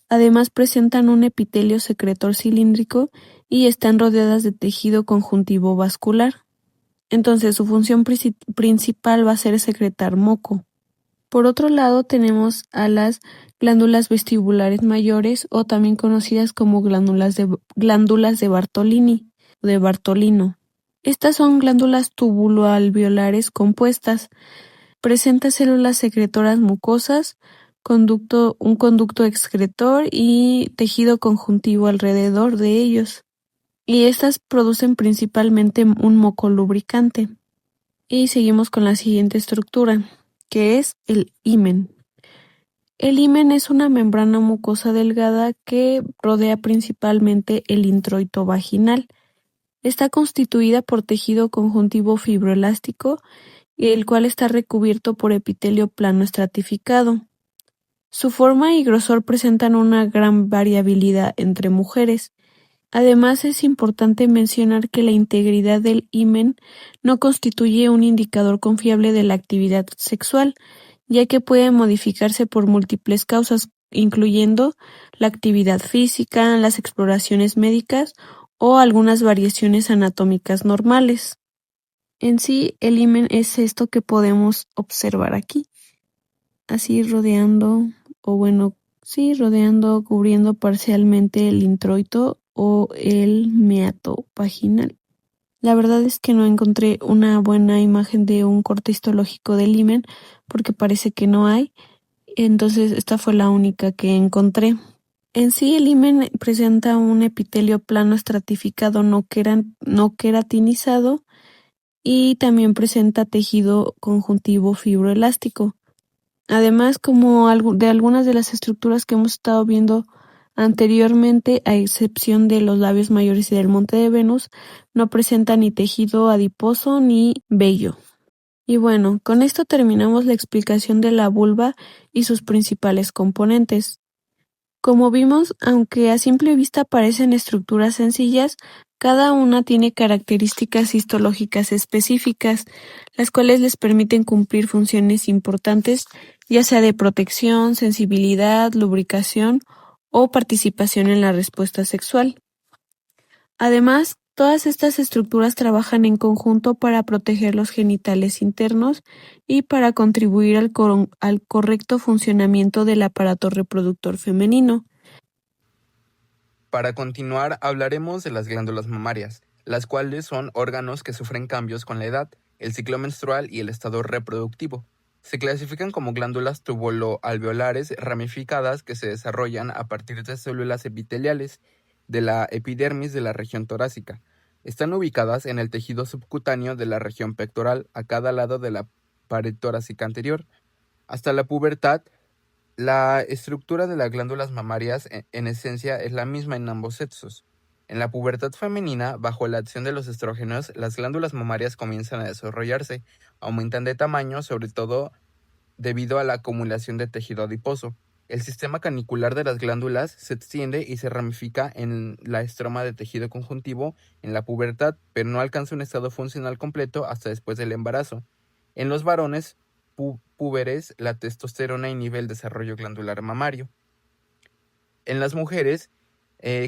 S1: Además presentan un epitelio secretor cilíndrico y están rodeadas de tejido conjuntivo vascular. Entonces su función principal va a ser secretar moco. Por otro lado tenemos a las glándulas vestibulares mayores o también conocidas como glándulas de Bartolini o de Bartolino. Estas son glándulas tubuloalveolares compuestas. Presenta células secretoras mucosas, un conducto excretor y tejido conjuntivo alrededor de ellos. Y estas producen principalmente un moco lubricante. Y seguimos con la siguiente estructura, que es el himen. El himen es una membrana mucosa delgada que rodea principalmente el introito vaginal. Está constituida por tejido conjuntivo fibroelástico, el cual está recubierto por epitelio plano estratificado. Su forma y grosor presentan una gran variabilidad entre mujeres. Además, es importante mencionar que la integridad del himen no constituye un indicador confiable de la actividad sexual, ya que puede modificarse por múltiples causas, incluyendo la actividad física, las exploraciones médicas o algunas variaciones anatómicas normales. En sí, el himen es esto que podemos observar aquí, así rodeando, cubriendo parcialmente el introito o el meato vaginal. La verdad es que no encontré una buena imagen de un corte histológico del himen porque parece que no hay, entonces esta fue la única que encontré. En sí, el himen presenta un epitelio plano estratificado no queratinizado y también presenta tejido conjuntivo fibroelástico. Además, como de algunas de las estructuras que hemos estado viendo anteriormente, a excepción de los labios mayores y del monte de Venus, no presenta ni tejido adiposo ni vello. Y bueno, con esto terminamos la explicación de la vulva y sus principales componentes. Como vimos, aunque a simple vista parecen estructuras sencillas, cada una tiene características histológicas específicas, las cuales les permiten cumplir funciones importantes, ya sea de protección, sensibilidad, lubricación o participación en la respuesta sexual. Además, todas estas estructuras trabajan en conjunto para proteger los genitales internos y para contribuir al correcto funcionamiento del aparato reproductor femenino.
S6: Para continuar, hablaremos de las glándulas mamarias, las cuales son órganos que sufren cambios con la edad, el ciclo menstrual y el estado reproductivo. Se clasifican como glándulas tubuloalveolares ramificadas que se desarrollan a partir de células epiteliales de la epidermis de la región torácica. Están ubicadas en el tejido subcutáneo de la región pectoral a cada lado de la pared torácica anterior. Hasta la pubertad, la estructura de las glándulas mamarias en esencia es la misma en ambos sexos. En la pubertad femenina, bajo la acción de los estrógenos, las glándulas mamarias comienzan a desarrollarse, aumentan de tamaño, sobre todo debido a la acumulación de tejido adiposo. El sistema canicular de las glándulas se extiende y se ramifica en la estroma de tejido conjuntivo en la pubertad, pero no alcanza un estado funcional completo hasta después del embarazo. En los varones púberes, la testosterona inhibe el desarrollo glandular mamario. En las mujeres,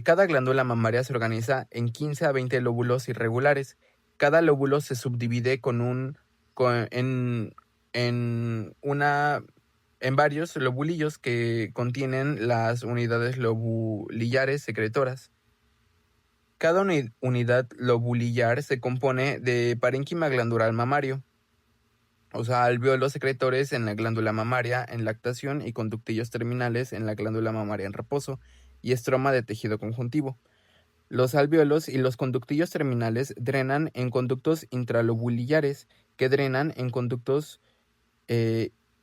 S6: cada glándula mamaria se organiza en 15 a 20 lóbulos irregulares. Cada lóbulo se subdivide en varios lobulillos que contienen las unidades lobulillares secretoras. Cada unidad lobulillar se compone de parénquima glandular mamario, o sea, alvéolos secretores en la glándula mamaria en lactación y conductillos terminales en la glándula mamaria en reposo, y estroma de tejido conjuntivo. Los alvéolos y los conductillos terminales drenan en conductos intralobulillares, que drenan en conductos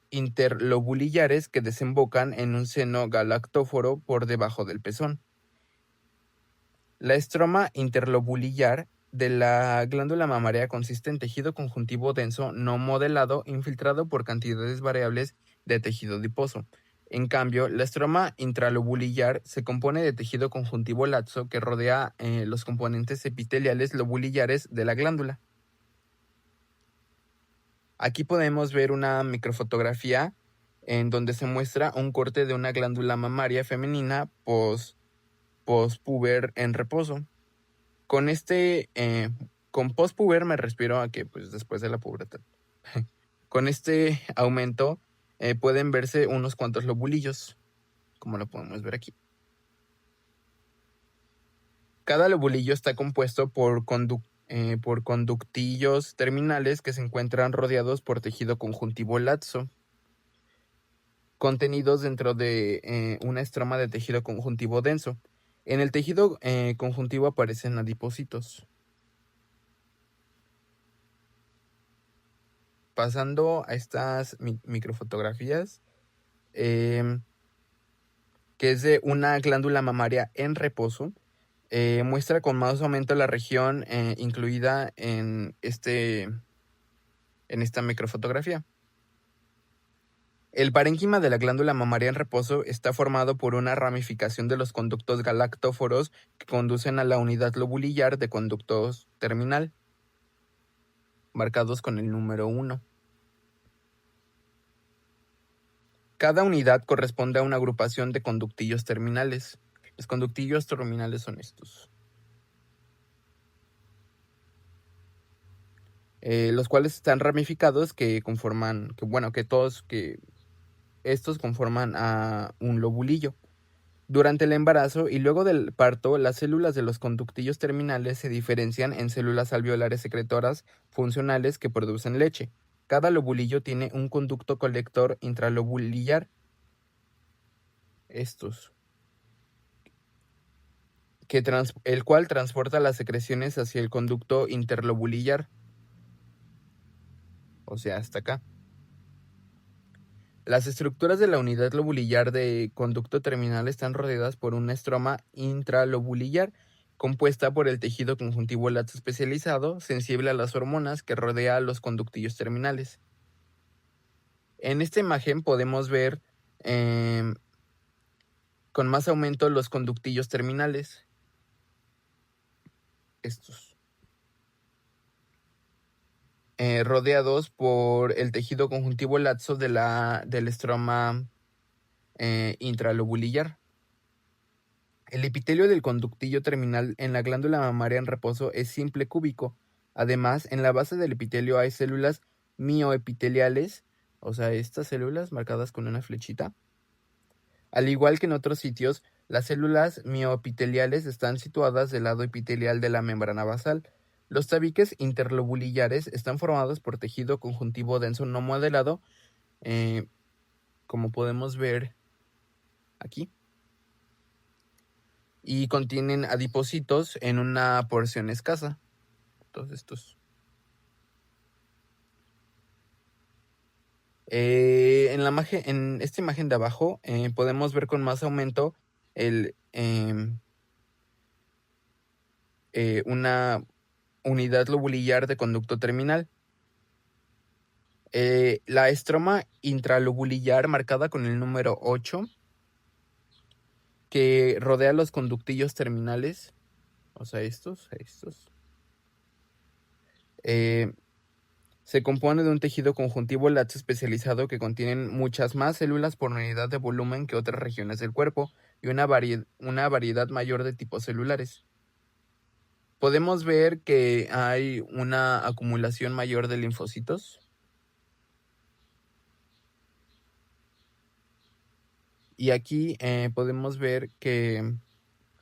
S6: interlobulillares que desembocan en un seno galactóforo por debajo del pezón. La estroma interlobulillar de la glándula mamaria consiste en tejido conjuntivo denso no modelado infiltrado por cantidades variables de tejido adiposo. En cambio, la estroma intralobulillar se compone de tejido conjuntivo laxo que rodea los componentes epiteliales lobulillares de la glándula. Aquí podemos ver una microfotografía en donde se muestra un corte de una glándula mamaria femenina postpuber en reposo. Con postpuber me refiero a que pues después de la pubertad. Con este aumento pueden verse unos cuantos lobulillos, como lo podemos ver aquí. Cada lobulillo está compuesto por conductillos terminales que se encuentran rodeados por tejido conjuntivo laxo, contenidos dentro de una estroma de tejido conjuntivo denso. En el tejido conjuntivo aparecen adipocitos. Pasando a estas microfotografías, que es de una glándula mamaria en reposo, muestra con más aumento la región incluida en esta microfotografía. El parénquima de la glándula mamaria en reposo está formado por una ramificación de los conductos galactóforos que conducen a la unidad lobulillar de conductos terminal, marcados con el número 1. Cada unidad corresponde a una agrupación de conductillos terminales. Los conductillos terminales son estos, los cuales están ramificados que estos conforman a un lobulillo. Durante el embarazo y luego del parto, las células de los conductillos terminales se diferencian en células alveolares secretoras funcionales que producen leche. Cada lobulillo tiene un conducto colector intralobulillar, el cual transporta las secreciones hacia el conducto interlobulillar, o sea, hasta acá. Las estructuras de la unidad lobulillar de conducto terminal están rodeadas por una estroma intralobulillar compuesta por el tejido conjuntivo laxo especializado, sensible a las hormonas, que rodea a los conductillos terminales. En esta imagen podemos ver con más aumento los conductillos terminales. Rodeados por el tejido conjuntivo laxo del estroma intralobulillar. El epitelio del conductillo terminal en la glándula mamaria en reposo es simple cúbico. Además, en la base del epitelio hay células mioepiteliales, o sea, estas células marcadas con una flechita. Al igual que en otros sitios, las células mioepiteliales están situadas del lado epitelial de la membrana basal. Los tabiques interlobulillares están formados por tejido conjuntivo denso no modelado, como podemos ver aquí, y contienen adipocitos en una porción escasa. Todos estos. En esta imagen de abajo podemos ver con más aumento una unidad lobulillar de conducto terminal. La estroma intralobulillar marcada con el número 8, que rodea los conductillos terminales, o sea, estos. Se compone de un tejido conjuntivo laxo especializado que contienen muchas más células por unidad de volumen que otras regiones del cuerpo y una variedad mayor de tipos celulares. Podemos ver que hay una acumulación mayor de linfocitos. Y aquí podemos ver que,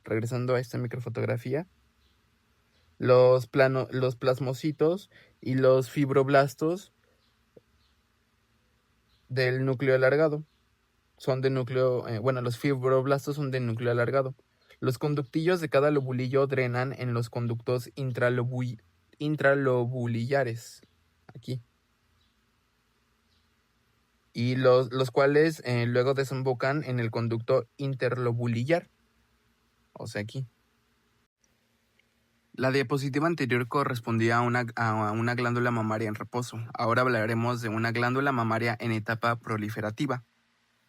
S6: regresando a esta microfotografía, los plasmocitos y los fibroblastos del núcleo alargado son de núcleo, los fibroblastos son de núcleo alargado. Los conductillos de cada lobulillo drenan en los conductos intralobulillares, aquí, y los cuales luego desembocan en el conducto interlobulillar, o sea, aquí. La diapositiva anterior correspondía a una glándula mamaria en reposo. Ahora hablaremos de una glándula mamaria en etapa proliferativa.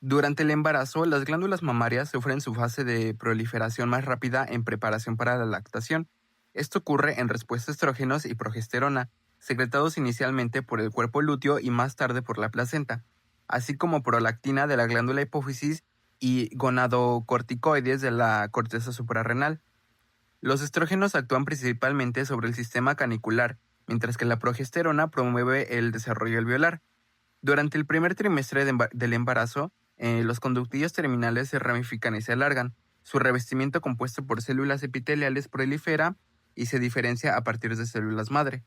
S6: Durante el embarazo, las glándulas mamarias sufren su fase de proliferación más rápida en preparación para la lactación. Esto ocurre en respuesta a estrógenos y progesterona, secretados inicialmente por el cuerpo lúteo y más tarde por la placenta, así como prolactina de la glándula hipófisis y gonadocorticoides de la corteza suprarrenal. Los estrógenos actúan principalmente sobre el sistema canicular, mientras que la progesterona promueve el desarrollo alveolar. Durante el primer trimestre del embarazo, los conductillos terminales se ramifican y se alargan. Su revestimiento compuesto por células epiteliales prolifera y se diferencia a partir de células madre.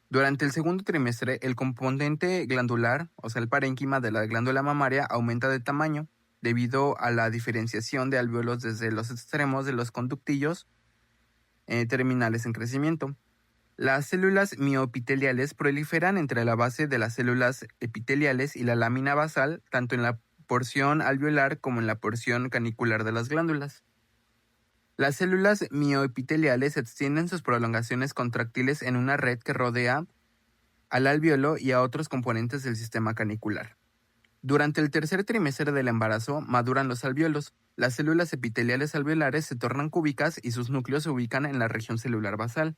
S6: Durante el segundo trimestre, el componente glandular, o sea, el parénquima de la glándula mamaria, aumenta de tamaño debido a la diferenciación de alvéolos desde los extremos de los conductillos terminales en crecimiento. Las células mioepiteliales proliferan entre la base de las células epiteliales y la lámina basal, tanto en la porción alveolar como en la porción canicular de las glándulas. Las células mioepiteliales extienden sus prolongaciones contráctiles en una red que rodea al alvéolo y a otros componentes del sistema canicular. Durante el tercer trimestre del embarazo maduran los alvéolos. Las células epiteliales alveolares se tornan cúbicas y sus núcleos se ubican en la región celular basal.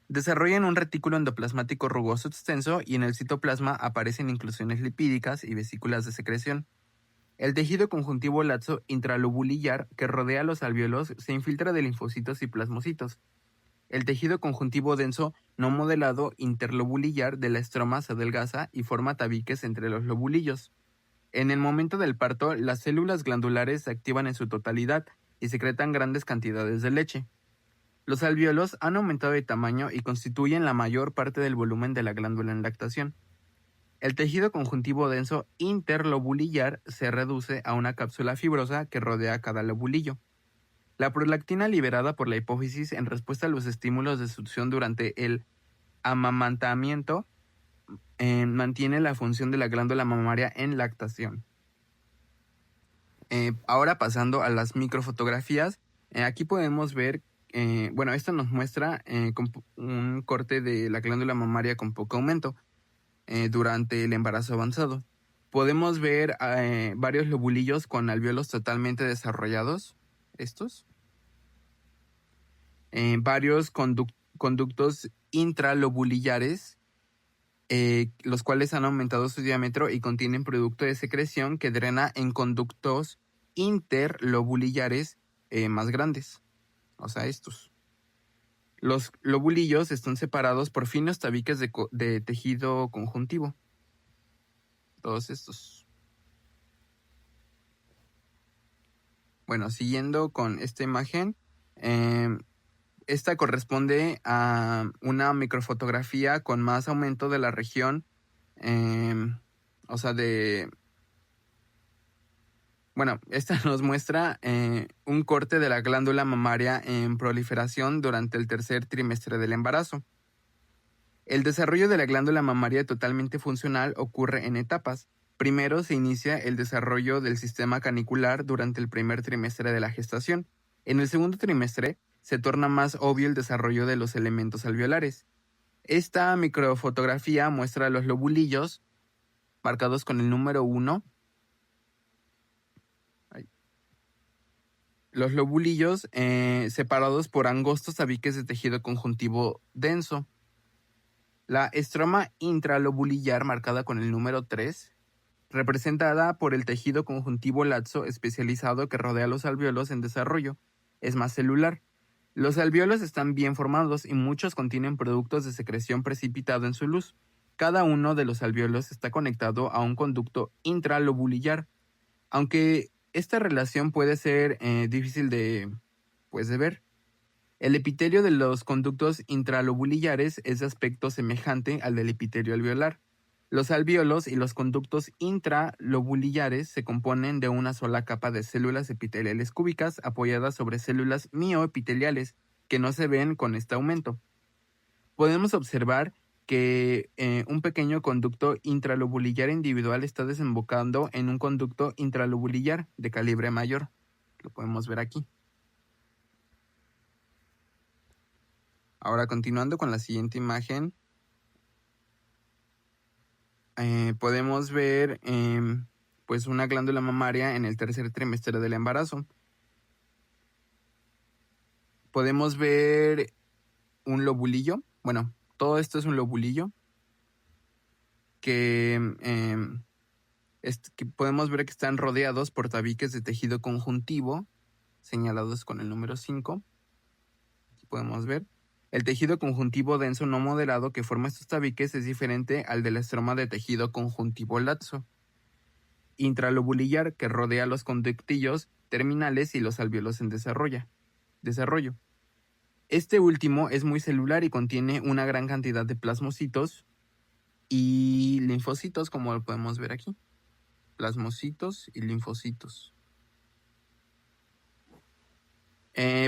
S6: Desarrollan un retículo endoplasmático rugoso extenso y en el citoplasma aparecen inclusiones lipídicas y vesículas de secreción. El tejido conjuntivo laxo intralobulillar que rodea los alvéolos se infiltra de linfocitos y plasmocitos. El tejido conjuntivo denso no modelado interlobulillar de la estroma se adelgaza y forma tabiques entre los lobulillos. En el momento del parto, las células glandulares se activan en su totalidad y secretan grandes cantidades de leche. Los alvéolos han aumentado de tamaño y constituyen la mayor parte del volumen de la glándula en lactación. El tejido conjuntivo denso interlobulillar se reduce a una cápsula fibrosa que rodea cada lobulillo. La prolactina liberada por la hipófisis en respuesta a los estímulos de succión durante el amamantamiento mantiene la función de la glándula mamaria en lactación. Ahora pasando a las microfotografías, aquí podemos ver, esto nos muestra un corte de la glándula mamaria con poco aumento durante el embarazo avanzado. Podemos ver varios lobulillos con alvéolos totalmente desarrollados, estos. Varios conductos intralobulillares, los cuales han aumentado su diámetro y contienen producto de secreción que drena en conductos interlobulillares más grandes, o sea, estos. Los lobulillos están separados por finos tabiques de tejido conjuntivo. Todos estos. Bueno, siguiendo con esta imagen, esta corresponde a una microfotografía con más aumento de la región, esta nos muestra un corte de la glándula mamaria en proliferación durante el tercer trimestre del embarazo. El desarrollo de la glándula mamaria totalmente funcional ocurre en etapas. Primero se inicia el desarrollo del sistema canicular durante el primer trimestre de la gestación. En el segundo trimestre se torna más obvio el desarrollo de los elementos alveolares. Esta microfotografía muestra los lobulillos marcados con el número 1. Los lobulillos separados por angostos tabiques de tejido conjuntivo denso. La estroma intralobulillar marcada con el número 3, representada por el tejido conjuntivo laxo especializado que rodea los alvéolos en desarrollo, es más celular. Los alvéolos están bien formados y muchos contienen productos de secreción precipitado en su luz. Cada uno de los alvéolos está conectado a un conducto intralobulillar, aunque esta relación puede ser difícil de ver. El epitelio de los conductos intralobulillares es de aspecto semejante al del epitelio alveolar. Los alvéolos y los conductos intralobulillares se componen de una sola capa de células epiteliales cúbicas apoyadas sobre células mioepiteliales que no se ven con este aumento. Podemos observar que un pequeño conducto intralobulillar individual está desembocando en un conducto intralobulillar de calibre mayor. Lo podemos ver aquí. Ahora, continuando con la siguiente imagen, podemos ver una glándula mamaria en el tercer trimestre del embarazo. Podemos ver un lobulillo. Bueno, todo esto es un lobulillo que podemos ver que están rodeados por tabiques de tejido conjuntivo, señalados con el número 5. Aquí podemos ver. El tejido conjuntivo denso no modelado que forma estos tabiques es diferente al del estroma de tejido conjuntivo laxo intralobulillar que rodea los conductillos terminales y los alvéolos en desarrollo. Este último es muy celular y contiene una gran cantidad de plasmocitos y linfocitos, como lo podemos ver aquí. Plasmocitos y linfocitos.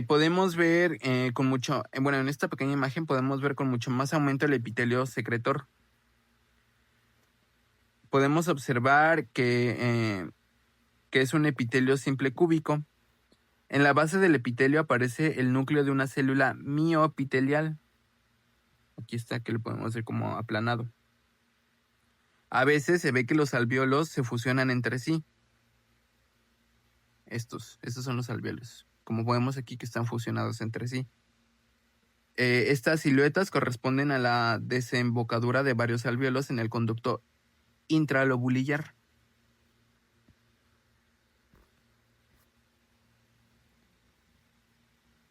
S6: Podemos ver en esta pequeña imagen podemos ver con mucho más aumento el epitelio secretor. Podemos observar que es un epitelio simple cúbico. En la base del epitelio aparece el núcleo de una célula mioepitelial. Aquí está, que lo podemos ver como aplanado. A veces se ve que los alvéolos se fusionan entre sí. Estos son los alvéolos. Como podemos aquí que están fusionados entre sí. Estas siluetas corresponden a la desembocadura de varios alvéolos en el conducto intralobulillar.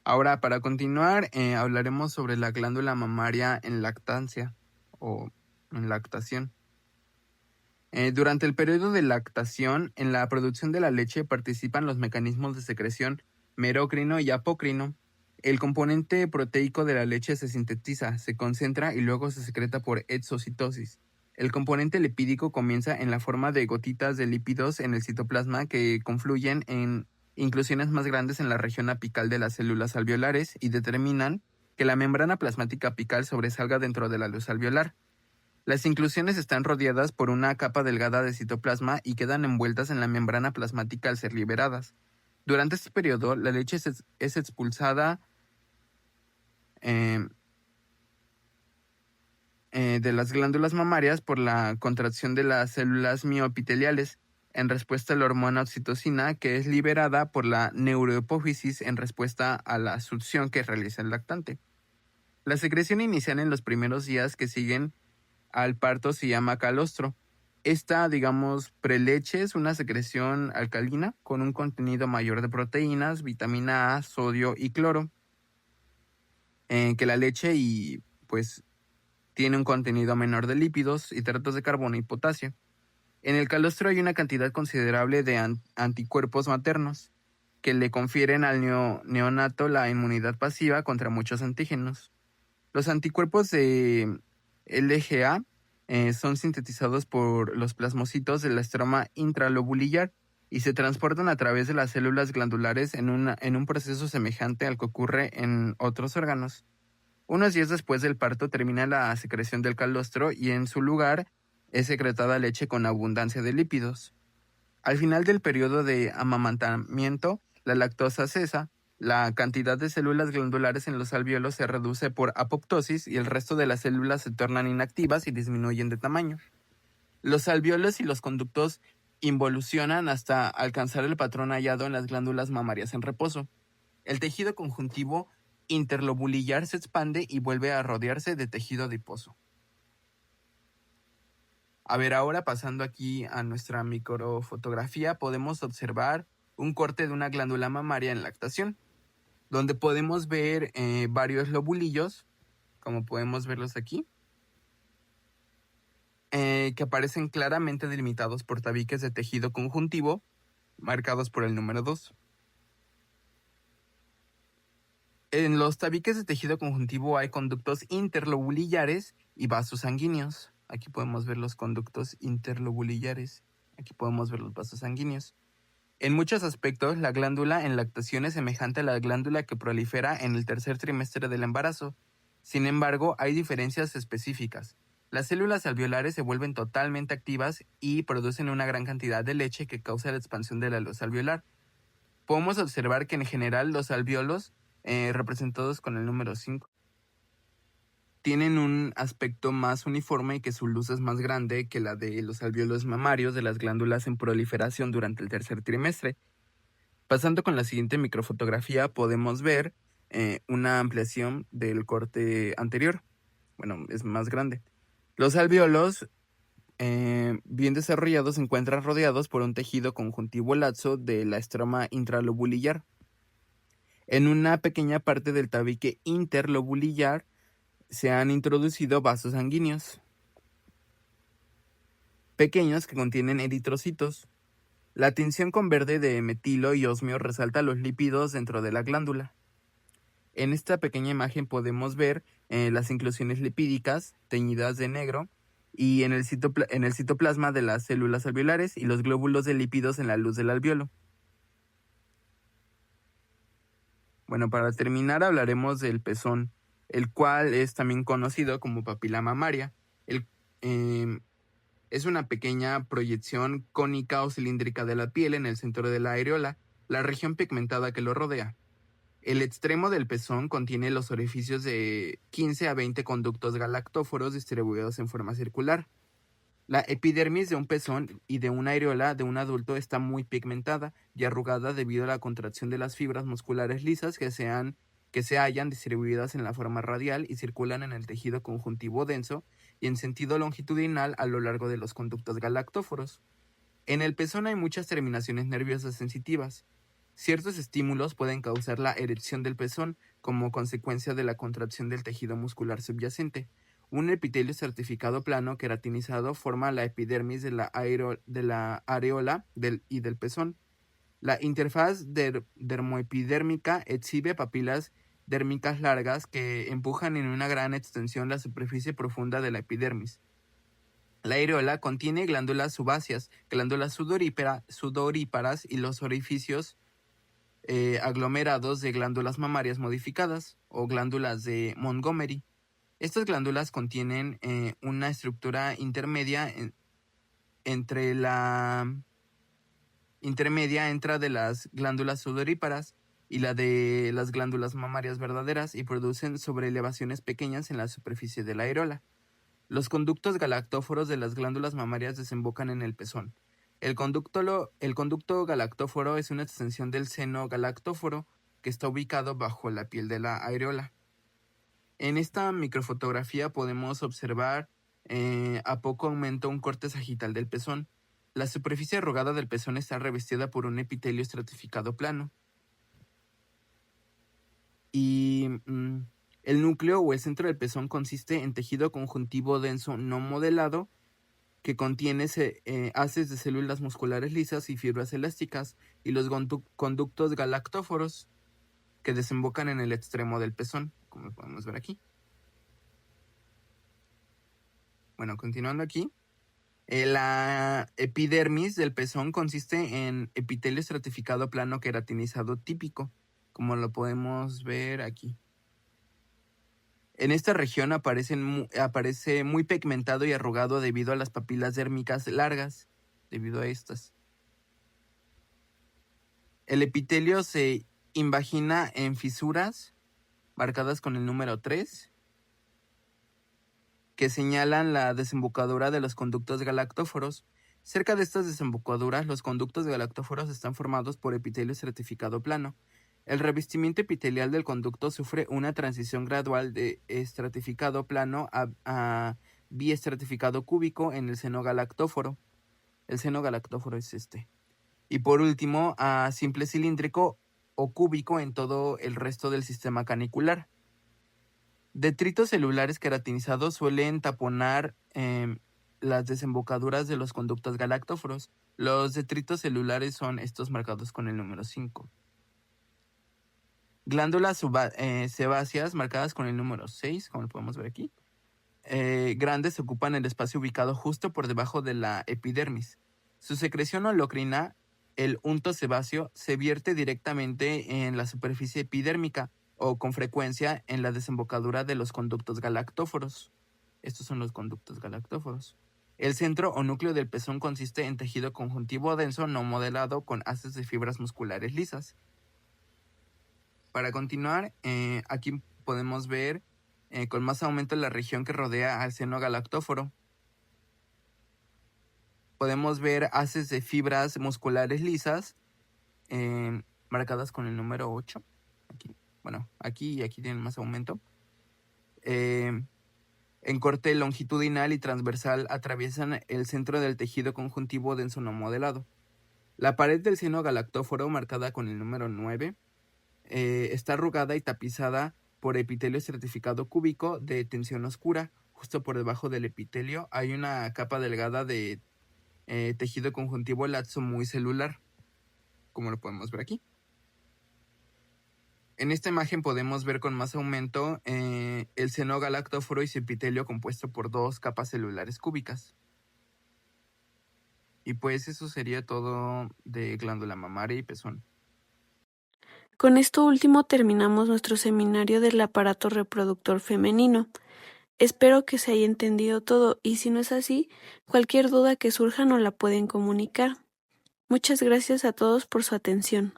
S6: Ahora, para continuar, hablaremos sobre la glándula mamaria en lactancia o en lactación. Durante el periodo de lactación, en la producción de la leche participan los mecanismos de secreción merocrino y apócrino. El componente proteico de la leche se sintetiza, se concentra y luego se secreta por exocitosis. El componente lipídico comienza en la forma de gotitas de lípidos en el citoplasma que confluyen en inclusiones más grandes en la región apical de las células alveolares y determinan que la membrana plasmática apical sobresalga dentro de la luz alveolar. Las inclusiones están rodeadas por una capa delgada de citoplasma y quedan envueltas en la membrana plasmática al ser liberadas. Durante este periodo, la leche es expulsada de las glándulas mamarias por la contracción de las células mioepiteliales en respuesta a la hormona oxitocina, que es liberada por la neurohipófisis en respuesta a la succión que realiza el lactante. La secreción inicial en los primeros días que siguen al parto se llama calostro. Esta, preleche es una secreción alcalina con un contenido mayor de proteínas, vitamina A, sodio y cloro que la leche y pues tiene un contenido menor de lípidos, hidratos de carbono y potasio. En el calostro hay una cantidad considerable de anticuerpos maternos que le confieren al neonato la inmunidad pasiva contra muchos antígenos. Los anticuerpos de LGA son sintetizados por los plasmocitos del estroma intralobulillar y se transportan a través de las células glandulares en un proceso semejante al que ocurre en otros órganos. Unos días después del parto termina la secreción del calostro y en su lugar es secretada leche con abundancia de lípidos. Al final del periodo de amamantamiento, la lactosa cesa, la cantidad de células glandulares en los alvéolos se reduce por apoptosis y el resto de las células se tornan inactivas y disminuyen de tamaño. Los alvéolos y los conductos involucionan hasta alcanzar el patrón hallado en las glándulas mamarias en reposo. El tejido conjuntivo interlobulillar se expande y vuelve a rodearse de tejido adiposo. A ver, ahora pasando aquí a nuestra microfotografía, podemos observar un corte de una glándula mamaria en lactación, donde podemos ver varios lobulillos, como podemos verlos aquí, que aparecen claramente delimitados por tabiques de tejido conjuntivo, marcados por el número 2. En los tabiques de tejido conjuntivo hay conductos interlobulillares y vasos sanguíneos. Aquí podemos ver los conductos interlobulillares. Aquí podemos ver los vasos sanguíneos. En muchos aspectos, la glándula en lactación es semejante a la glándula que prolifera en el tercer trimestre del embarazo. Sin embargo, hay diferencias específicas. Las células alveolares se vuelven totalmente activas y producen una gran cantidad de leche que causa la expansión de la luz alveolar. Podemos observar que en general los alvéolos, representados con el número 5, tienen un aspecto más uniforme y que su luz es más grande que la de los alvéolos mamarios de las glándulas en proliferación durante el tercer trimestre. Pasando con la siguiente microfotografía, podemos ver una ampliación del corte anterior. Bueno, es más grande. Los alvéolos bien desarrollados se encuentran rodeados por un tejido conjuntivo laxo de la estroma intralobulillar. En una pequeña parte del tabique interlobulillar se han introducido vasos sanguíneos pequeños que contienen eritrocitos. La tinción con verde de metilo y osmio resalta los lípidos dentro de la glándula. En esta pequeña imagen podemos ver las inclusiones lipídicas teñidas de negro y en el citoplasma de las células alveolares y los glóbulos de lípidos en la luz del alvéolo. Bueno, para terminar hablaremos del pezón, el cual es también conocido como papila mamaria. Es una pequeña proyección cónica o cilíndrica de la piel en el centro de la areola, la región pigmentada que lo rodea. El extremo del pezón contiene los orificios de 15 a 20 conductos galactóforos distribuidos en forma circular. La epidermis de un pezón y de una areola de un adulto está muy pigmentada y arrugada debido a la contracción de las fibras musculares lisas que se hallan distribuidas en la forma radial y circulan en el tejido conjuntivo denso y en sentido longitudinal a lo largo de los conductos galactóforos. En el pezón hay muchas terminaciones nerviosas sensitivas. Ciertos estímulos pueden causar la erección del pezón como consecuencia de la contracción del tejido muscular subyacente. Un epitelio estratificado plano queratinizado forma la epidermis de la areola y del pezón. La interfaz dermoepidérmica exhibe papilas dérmicas largas que empujan en una gran extensión la superficie profunda de la epidermis. La areola contiene glándulas subáceas, glándulas sudoríparas y los orificios aglomerados de glándulas mamarias modificadas o glándulas de Montgomery. Estas glándulas contienen una estructura intermedia entre de las glándulas sudoríparas y la de las glándulas mamarias verdaderas y producen sobreelevaciones pequeñas en la superficie de la areola. Los conductos galactóforos de las glándulas mamarias desembocan en el pezón. El conducto galactóforo es una extensión del seno galactóforo que está ubicado bajo la piel de la areola. En esta microfotografía podemos observar a poco aumento un corte sagital del pezón. La superficie arrugada del pezón está revestida por un epitelio estratificado plano. Y el núcleo o el centro del pezón consiste en tejido conjuntivo denso no modelado que contiene haces de células musculares lisas y fibras elásticas y los conductos galactóforos que desembocan en el extremo del pezón, como podemos ver aquí. Bueno, continuando aquí. La epidermis del pezón consiste en epitelio estratificado plano queratinizado típico, como lo podemos ver aquí. En esta región aparece muy pigmentado y arrugado debido a las papilas dérmicas largas, debido a estas. El epitelio se invagina en fisuras marcadas con el número 3, que señalan la desembocadura de los conductos galactóforos. Cerca de estas desembocaduras, los conductos galactóforos están formados por epitelio estratificado plano. El revestimiento epitelial del conducto sufre una transición gradual de estratificado plano a biestratificado cúbico en el seno galactóforo. El seno galactóforo es este. Y por último, a simple cilíndrico o cúbico en todo el resto del sistema canicular. Detritos celulares queratinizados suelen taponar las desembocaduras de los conductos galactóforos. Los detritos celulares son estos marcados con el número 5. Glándulas sebáceas marcadas con el número 6, como lo podemos ver aquí. Grandes ocupan el espacio ubicado justo por debajo de la epidermis. Su secreción holocrina, el unto sebáceo, se vierte directamente en la superficie epidérmica o con frecuencia en la desembocadura de los conductos galactóforos. Estos son los conductos galactóforos. El centro o núcleo del pezón consiste en tejido conjuntivo denso no modelado con haces de fibras musculares lisas. Para continuar, aquí podemos ver con más aumento la región que rodea al seno galactóforo. Podemos ver haces de fibras musculares lisas marcadas con el número 8. Aquí y aquí tienen más aumento. En corte longitudinal y transversal atraviesan el centro del tejido conjuntivo denso no modelado. La pared del seno galactóforo, marcada con el número 9, está arrugada y tapizada por epitelio estratificado cúbico de tensión oscura. Justo por debajo del epitelio hay una capa delgada de tejido conjuntivo laxo muy celular, como lo podemos ver aquí. En esta imagen podemos ver con más aumento el seno galactóforo y su epitelio compuesto por 2 capas celulares cúbicas. Y pues eso sería todo de glándula mamaria y pezón.
S1: Con esto último terminamos nuestro seminario del aparato reproductor femenino. Espero que se haya entendido todo y si no es así, cualquier duda que surja nos la pueden comunicar. Muchas gracias a todos por su atención.